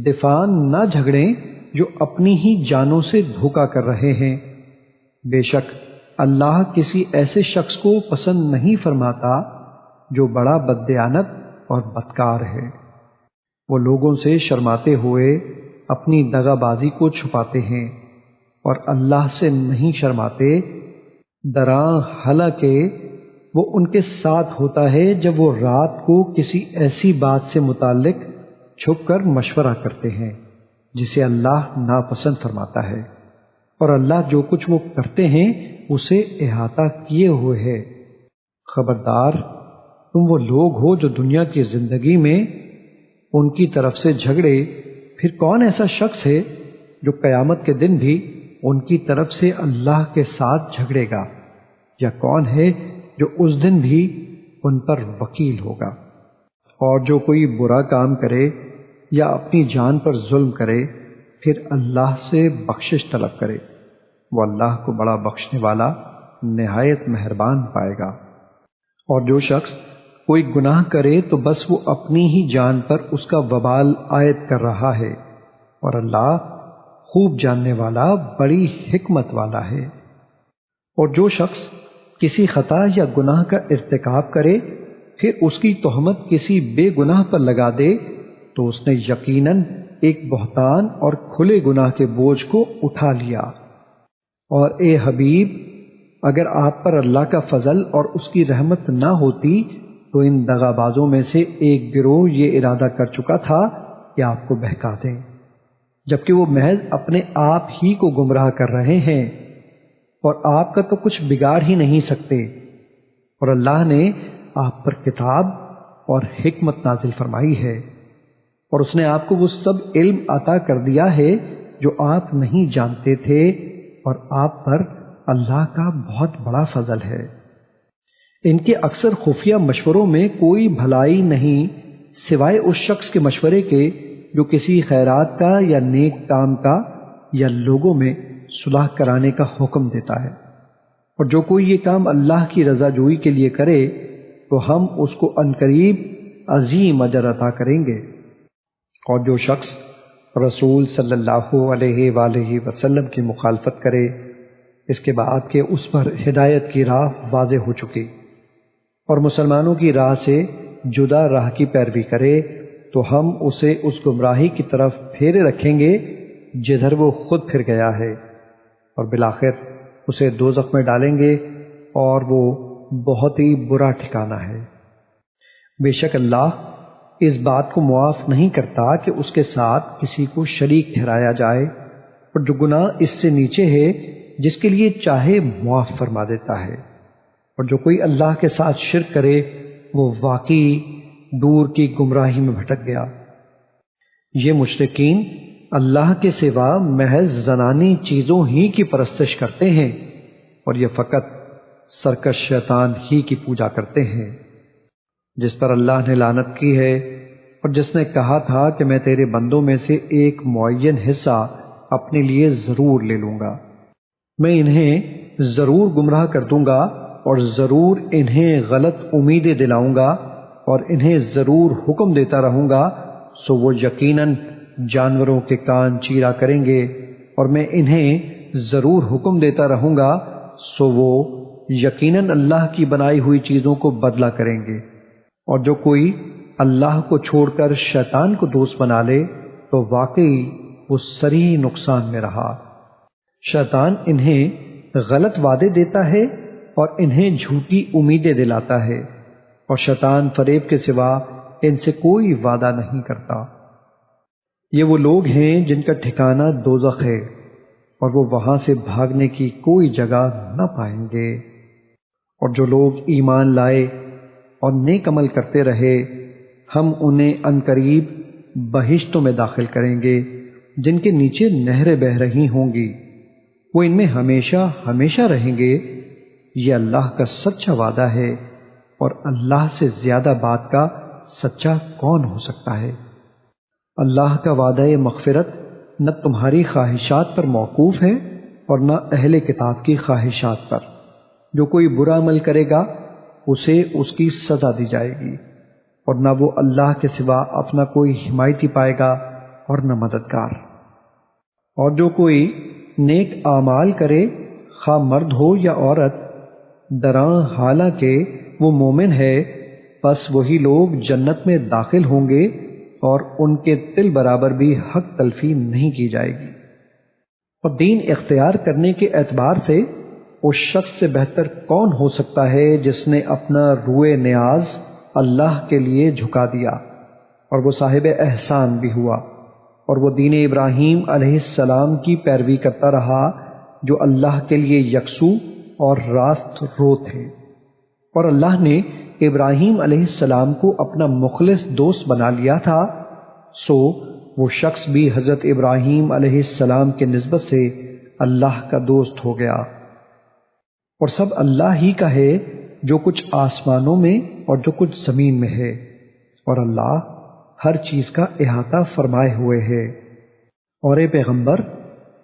دفاع نہ جھگڑیں جو اپنی ہی جانوں سے دھوکا کر رہے ہیں، بے شک اللہ کسی ایسے شخص کو پسند نہیں فرماتا جو بڑا بددیانت اور بدکار ہے۔ وہ لوگوں سے شرماتے ہوئے اپنی دغا بازی کو چھپاتے ہیں اور اللہ سے نہیں شرماتے، دراں حالانکہ وہ ان کے ساتھ ہوتا ہے جب وہ رات کو کسی ایسی بات سے متعلق چھپ کر مشورہ کرتے ہیں جسے اللہ ناپسند فرماتا ہے، اور اللہ جو کچھ وہ کرتے ہیں اسے احاطہ کیے ہوئے ہے۔ خبردار، تم وہ لوگ ہو جو دنیا کی زندگی میں ان کی طرف سے جھگڑے، پھر کون ایسا شخص ہے جو قیامت کے دن بھی ان کی طرف سے اللہ کے ساتھ جھگڑے گا، یا کون ہے جو اس دن بھی ان پر وکیل ہوگا؟ اور جو کوئی برا کام کرے یا اپنی جان پر ظلم کرے پھر اللہ سے بخشش طلب کرے، وہ اللہ کو بڑا بخشنے والا نہایت مہربان پائے گا۔ اور جو شخص کوئی گناہ کرے تو بس وہ اپنی ہی جان پر اس کا وبال عائد کر رہا ہے، اور اللہ خوب جاننے والا بڑی حکمت والا ہے۔ اور جو شخص کسی خطا یا گناہ کا ارتکاب کرے پھر اس کی تہمت کسی بے گناہ پر لگا دے تو اس نے یقیناً ایک بہتان اور کھلے گناہ کے بوجھ کو اٹھا لیا۔ اور اے حبیب، اگر آپ پر اللہ کا فضل اور اس کی رحمت نہ ہوتی تو ان دغا بازوں میں سے ایک گروہ یہ ارادہ کر چکا تھا کہ آپ کو بہکا دیں، جبکہ وہ محض اپنے آپ ہی کو گمراہ کر رہے ہیں، اور آپ کا تو کچھ بگاڑ ہی نہیں سکتے۔ اور اللہ نے آپ پر کتاب اور حکمت نازل فرمائی ہے، اور اس نے آپ کو وہ سب علم عطا کر دیا ہے جو آپ نہیں جانتے تھے، اور آپ پر اللہ کا بہت بڑا فضل ہے۔ ان کے اکثر خفیہ مشوروں میں کوئی بھلائی نہیں سوائے اس شخص کے مشورے کے جو کسی خیرات کا یا نیک کام کا یا لوگوں میں صلح کرانے کا حکم دیتا ہے، اور جو کوئی یہ کام اللہ کی رضا جوئی کے لیے کرے تو ہم اس کو عنقریب عظیم اجر عطا کریں گے۔ اور جو شخص رسول صلی اللہ علیہ وآلہ وسلم کی مخالفت کرے اس کے بعد کہ اس پر ہدایت کی راہ واضح ہو چکی، اور مسلمانوں کی راہ سے جدا راہ کی پیروی کرے تو ہم اسے اس گمراہی کی طرف پھیرے رکھیں گے جدھر وہ خود پھر گیا ہے، اور بالآخر اسے دوزخ میں ڈالیں گے، اور وہ بہت ہی برا ٹھکانہ ہے۔ بے شک اللہ اس بات کو معاف نہیں کرتا کہ اس کے ساتھ کسی کو شریک ٹھہرایا جائے، اور جو گناہ اس سے نیچے ہے جس کے لیے چاہے معاف فرما دیتا ہے، اور جو کوئی اللہ کے ساتھ شرک کرے وہ واقعی دور کی گمراہی میں بھٹک گیا۔ یہ مشرکین اللہ کے سوا محض زنانی چیزوں ہی کی پرستش کرتے ہیں، اور یہ فقط سرکش شیطان ہی کی پوجا کرتے ہیں، جس پر اللہ نے لعنت کی ہے اور جس نے کہا تھا کہ میں تیرے بندوں میں سے ایک معین حصہ اپنے لیے ضرور لے لوں گا، میں انہیں ضرور گمراہ کر دوں گا اور ضرور انہیں غلط امیدیں دلاؤں گا اور انہیں ضرور حکم دیتا رہوں گا، سو وہ یقیناً جانوروں کے کان چیرا کریں گے، اور میں انہیں ضرور حکم دیتا رہوں گا، سو وہ یقیناً اللہ کی بنائی ہوئی چیزوں کو بدلہ کریں گے۔ اور جو کوئی اللہ کو چھوڑ کر شیطان کو دوست بنا لے تو واقعی وہ صریح نقصان میں رہا۔ شیطان انہیں غلط وعدے دیتا ہے اور انہیں جھوٹی امیدیں دلاتا ہے، اور شیطان فریب کے سوا ان سے کوئی وعدہ نہیں کرتا۔ یہ وہ لوگ ہیں جن کا ٹھکانہ دوزخ ہے، اور وہ وہاں سے بھاگنے کی کوئی جگہ نہ پائیں گے۔ اور جو لوگ ایمان لائے اور نیک عمل کرتے رہے، ہم انہیں عنقریب بہشتوں میں داخل کریں گے جن کے نیچے نہریں بہہ رہی ہوں گی، وہ ان میں ہمیشہ ہمیشہ رہیں گے۔ یہ اللہ کا سچا وعدہ ہے، اور اللہ سے زیادہ بات کا سچا کون ہو سکتا ہے؟ اللہ کا وعدہ مغفرت نہ تمہاری خواہشات پر موقوف ہے اور نہ اہل کتاب کی خواہشات پر۔ جو کوئی برا عمل کرے گا اسے اس کی سزا دی جائے گی، اور نہ وہ اللہ کے سوا اپنا کوئی حمایتی پائے گا اور نہ مددگار۔ اور جو کوئی نیک اعمال کرے، خواہ مرد ہو یا عورت، دراں حالانکہ وہ مومن ہے، پس وہی لوگ جنت میں داخل ہوں گے اور ان کے تل برابر بھی حق تلفی نہیں کی جائے گی۔ اور دین اختیار کرنے کے اعتبار سے اس شخص سے بہتر کون ہو سکتا ہے جس نے اپنا روئے نیاز اللہ کے لیے جھکا دیا اور وہ صاحب احسان بھی ہوا، اور وہ دین ابراہیم علیہ السلام کی پیروی کرتا رہا جو اللہ کے لیے یکسو اور راست رو تھے۔ اور اللہ نے ابراہیم علیہ السلام کو اپنا مخلص دوست بنا لیا تھا، سو وہ شخص بھی حضرت ابراہیم علیہ السلام کے نسبت سے اللہ کا دوست ہو گیا۔ اور سب اللہ ہی کا ہے جو کچھ آسمانوں میں اور جو کچھ زمین میں ہے، اور اللہ ہر چیز کا احاطہ فرمائے ہوئے ہے۔ اور اے پیغمبر،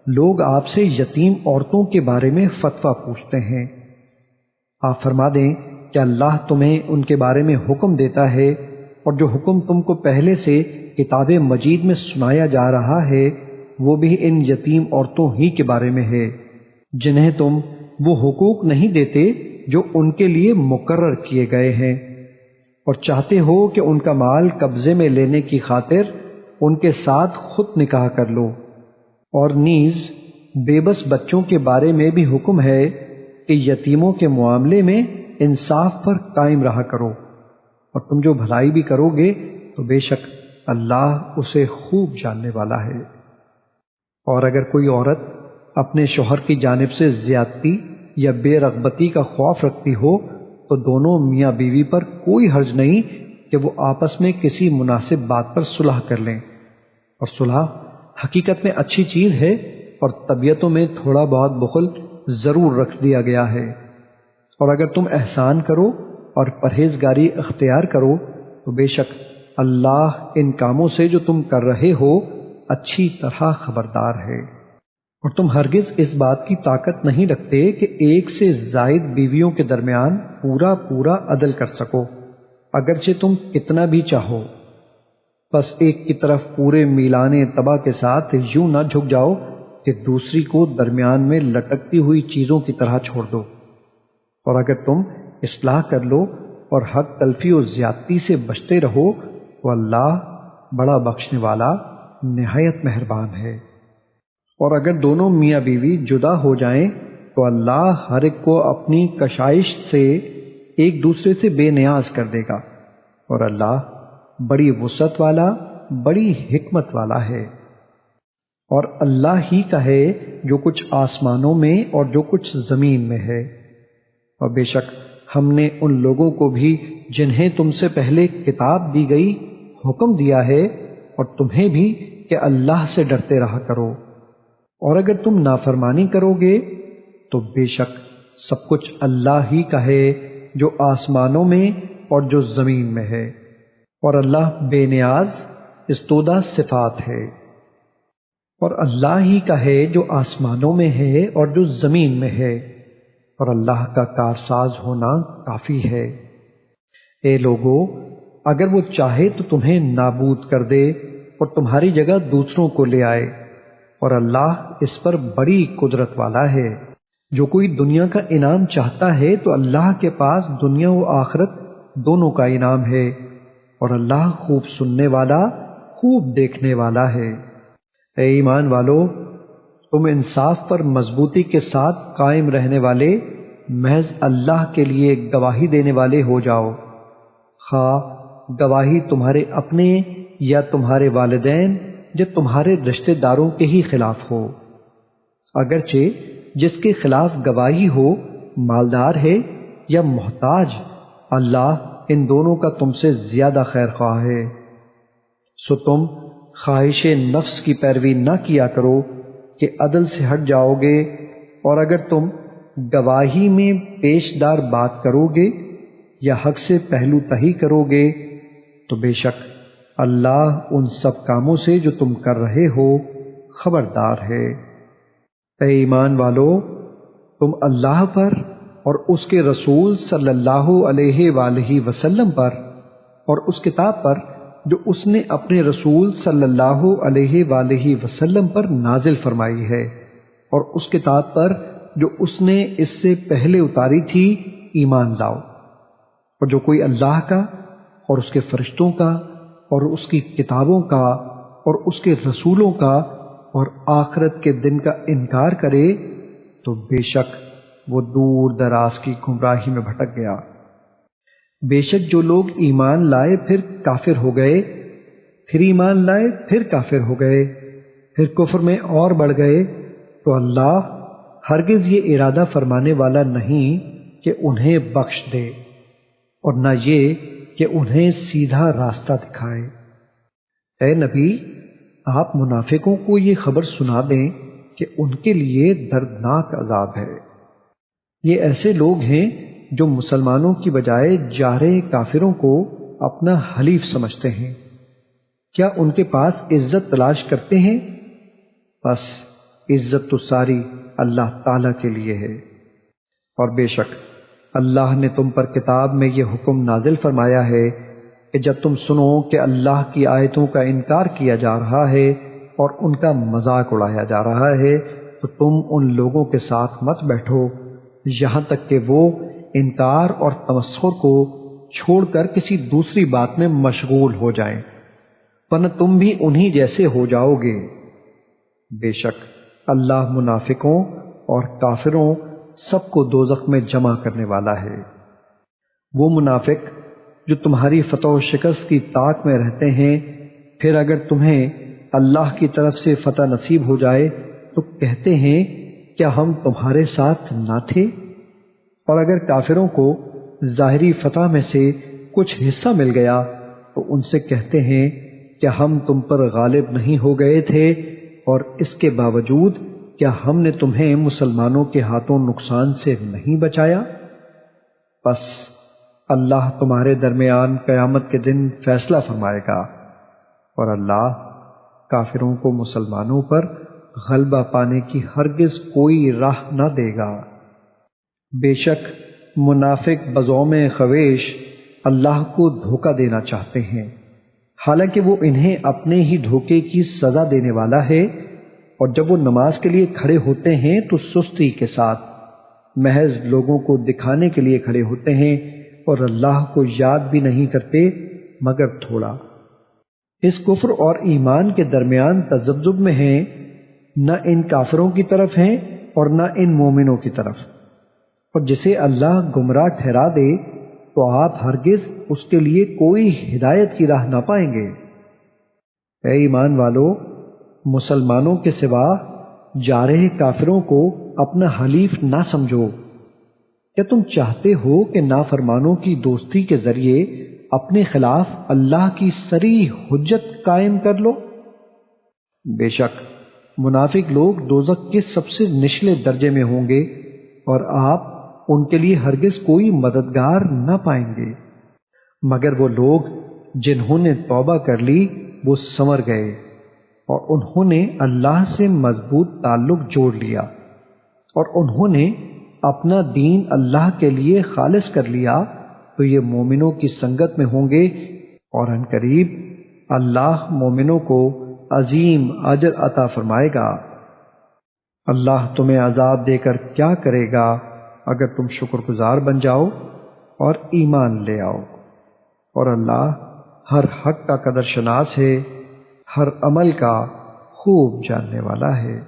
لوگ آپ سے یتیم عورتوں کے بارے میں فتویٰ پوچھتے ہیں، آپ فرما دیں کہ اللہ تمہیں ان کے بارے میں حکم دیتا ہے، اور جو حکم تم کو پہلے سے کتاب مجید میں سنایا جا رہا ہے وہ بھی ان یتیم عورتوں ہی کے بارے میں ہے جنہیں تم وہ حقوق نہیں دیتے جو ان کے لیے مقرر کیے گئے ہیں، اور چاہتے ہو کہ ان کا مال قبضے میں لینے کی خاطر ان کے ساتھ خود نکاح کر لو۔ اور نیز بے بس بچوں کے بارے میں بھی حکم ہے کہ یتیموں کے معاملے میں انصاف پر قائم رہا کرو، اور تم جو بھلائی بھی کرو گے تو بے شک اللہ اسے خوب جاننے والا ہے۔ اور اگر کوئی عورت اپنے شوہر کی جانب سے زیادتی یا بے رغبتی کا خوف رکھتی ہو تو دونوں میاں بیوی پر کوئی حرج نہیں کہ وہ آپس میں کسی مناسب بات پر صلح کر لیں، اور صلح حقیقت میں اچھی چیز ہے، اور طبیعتوں میں تھوڑا بہت بخل ضرور رکھ دیا گیا ہے۔ اور اگر تم احسان کرو اور پرہیزگاری اختیار کرو تو بے شک اللہ ان کاموں سے جو تم کر رہے ہو اچھی طرح خبردار ہے۔ اور تم ہرگز اس بات کی طاقت نہیں رکھتے کہ ایک سے زائد بیویوں کے درمیان پورا عدل کر سکو، اگرچہ تم کتنا بھی چاہو۔ بس ایک کی طرف پورے میلانے طبع کے ساتھ یوں نہ جھک جاؤ کہ دوسری کو درمیان میں لٹکتی ہوئی چیزوں کی طرح چھوڑ دو۔ اور اگر تم اصلاح کر لو اور حق تلفی و زیادتی سے بچتے رہو تو اللہ بڑا بخشنے والا نہایت مہربان ہے۔ اور اگر دونوں میاں بیوی جدا ہو جائیں تو اللہ ہر ایک کو اپنی کشائش سے ایک دوسرے سے بے نیاز کر دے گا، اور اللہ بڑی وسعت والا، بڑی حکمت والا ہے۔ اور اللہ ہی کا ہے جو کچھ آسمانوں میں اور جو کچھ زمین میں ہے۔ اور بے شک ہم نے ان لوگوں کو بھی جنہیں تم سے پہلے کتاب دی گئی حکم دیا ہے، اور تمہیں بھی کہ اللہ سے ڈرتے رہا کرو، اور اگر تم نافرمانی کرو گے تو بے شک سب کچھ اللہ ہی کا ہے جو آسمانوں میں اور جو زمین میں ہے، اور اللہ بے نیاز استودہ صفات ہے۔ اور اللہ ہی کا ہے جو آسمانوں میں ہے اور جو زمین میں ہے، اور اللہ کا کارساز ہونا کافی ہے۔ اے لوگو، اگر وہ چاہے تو تمہیں نابود کر دے اور تمہاری جگہ دوسروں کو لے آئے، اور اللہ اس پر بڑی قدرت والا ہے۔ جو کوئی دنیا کا انعام چاہتا ہے تو اللہ کے پاس دنیا و آخرت دونوں کا انعام ہے، اور اللہ خوب سننے والا خوب دیکھنے والا ہے۔ اے ایمان والو، تم انصاف پر مضبوطی کے ساتھ قائم رہنے والے محض اللہ کے لیے گواہی دینے والے ہو جاؤ، خواہ گواہی تمہارے اپنے یا تمہارے والدین یا تمہارے رشتہ داروں کے ہی خلاف ہو، اگرچہ جس کے خلاف گواہی ہو مالدار ہے یا محتاج، اللہ ان دونوں کا تم سے زیادہ خیر خواہ ہے۔ سو تم خواہش نفس کی پیروی نہ کیا کرو کہ عدل سے ہٹ جاؤ گے، اور اگر تم گواہی میں پیش دار بات کرو گے یا حق سے پہلو تہی کرو گے تو بے شک اللہ ان سب کاموں سے جو تم کر رہے ہو خبردار ہے۔ اے ایمان والو، تم اللہ پر اور اس کے رسول صلی اللہ علیہ وآلہ وسلم پر اور اس کتاب پر جو اس نے اپنے رسول صلی اللہ علیہ وآلہ وسلم پر نازل فرمائی ہے، اور اس کتاب پر جو اس نے اس سے پہلے اتاری تھی ایمان لاؤ، اور جو کوئی اللہ کا اور اس کے فرشتوں کا اور اس کی کتابوں کا اور اس کے رسولوں کا اور آخرت کے دن کا انکار کرے تو بے شک وہ دور دراز کی گمراہی میں بھٹک گیا۔ بے شک جو لوگ ایمان لائے پھر کافر ہو گئے، پھر ایمان لائے پھر کافر ہو گئے، پھر کفر میں اور بڑھ گئے، تو اللہ ہرگز یہ ارادہ فرمانے والا نہیں کہ انہیں بخش دے، اور نہ یہ کہ انہیں سیدھا راستہ دکھائے۔ اے نبی، آپ منافقوں کو یہ خبر سنا دیں کہ ان کے لیے دردناک عذاب ہے۔ یہ ایسے لوگ ہیں جو مسلمانوں کی بجائے جارے کافروں کو اپنا حلیف سمجھتے ہیں۔ کیا ان کے پاس عزت تلاش کرتے ہیں؟ بس عزت تو ساری اللہ تعالی کے لیے ہے۔ اور بے شک اللہ نے تم پر کتاب میں یہ حکم نازل فرمایا ہے کہ جب تم سنو کہ اللہ کی آیتوں کا انکار کیا جا رہا ہے اور ان کا مذاق اڑایا جا رہا ہے تو تم ان لوگوں کے ساتھ مت بیٹھو یہاں تک کہ وہ انکار اور تمسخر کو چھوڑ کر کسی دوسری بات میں مشغول ہو جائیں، ورنہ تم بھی انہی جیسے ہو جاؤ گے۔ بے شک اللہ منافقوں اور کافروں سب کو دوزخ میں جمع کرنے والا ہے۔ وہ منافق جو تمہاری فتح و شکست کی طاق میں رہتے ہیں، پھر اگر تمہیں اللہ کی طرف سے فتح نصیب ہو جائے تو کہتے ہیں کیا ہم تمہارے ساتھ نہ تھے؟ اور اگر کافروں کو ظاہری فتح میں سے کچھ حصہ مل گیا تو ان سے کہتے ہیں کیا ہم تم پر غالب نہیں ہو گئے تھے، اور اس کے باوجود کیا ہم نے تمہیں مسلمانوں کے ہاتھوں نقصان سے نہیں بچایا؟ بس اللہ تمہارے درمیان قیامت کے دن فیصلہ فرمائے گا، اور اللہ کافروں کو مسلمانوں پر غلبہ پانے کی ہرگز کوئی راہ نہ دے گا۔ بے شک منافق بزوم خویش اللہ کو دھوکہ دینا چاہتے ہیں، حالانکہ وہ انہیں اپنے ہی دھوکے کی سزا دینے والا ہے، اور جب وہ نماز کے لیے کھڑے ہوتے ہیں تو سستی کے ساتھ محض لوگوں کو دکھانے کے لیے کھڑے ہوتے ہیں، اور اللہ کو یاد بھی نہیں کرتے مگر تھوڑا۔ اس کفر اور ایمان کے درمیان تذبذب میں ہیں، نہ ان کافروں کی طرف ہیں اور نہ ان مومنوں کی طرف، اور جسے اللہ گمراہ ٹھہرا دے تو آپ ہرگز اس کے لیے کوئی ہدایت کی راہ نہ پائیں گے۔ اے ایمان والو، مسلمانوں کے سوا جارح کافروں کو اپنا حلیف نہ سمجھو۔ کیا تم چاہتے ہو کہ نافرمانوں کی دوستی کے ذریعے اپنے خلاف اللہ کی صریح حجت قائم کر لو؟ بے شک منافق لوگ دوزخ کے سب سے نچلے درجے میں ہوں گے، اور آپ ان کے لیے ہرگز کوئی مددگار نہ پائیں گے، مگر وہ لوگ جنہوں نے توبہ کر لی وہ سنور گئے اور انہوں نے اللہ سے مضبوط تعلق جوڑ لیا اور انہوں نے اپنا دین اللہ کے لیے خالص کر لیا، تو یہ مومنوں کی سنگت میں ہوں گے اور ان قریب اللہ مومنوں کو عظیم اجر عطا فرمائے گا۔ اللہ تمہیں عذاب دے کر کیا کرے گا اگر تم شکر گزار بن جاؤ اور ایمان لے آؤ، اور اللہ ہر حق کا قدر شناس ہے، ہر عمل کا خوب جاننے والا ہے۔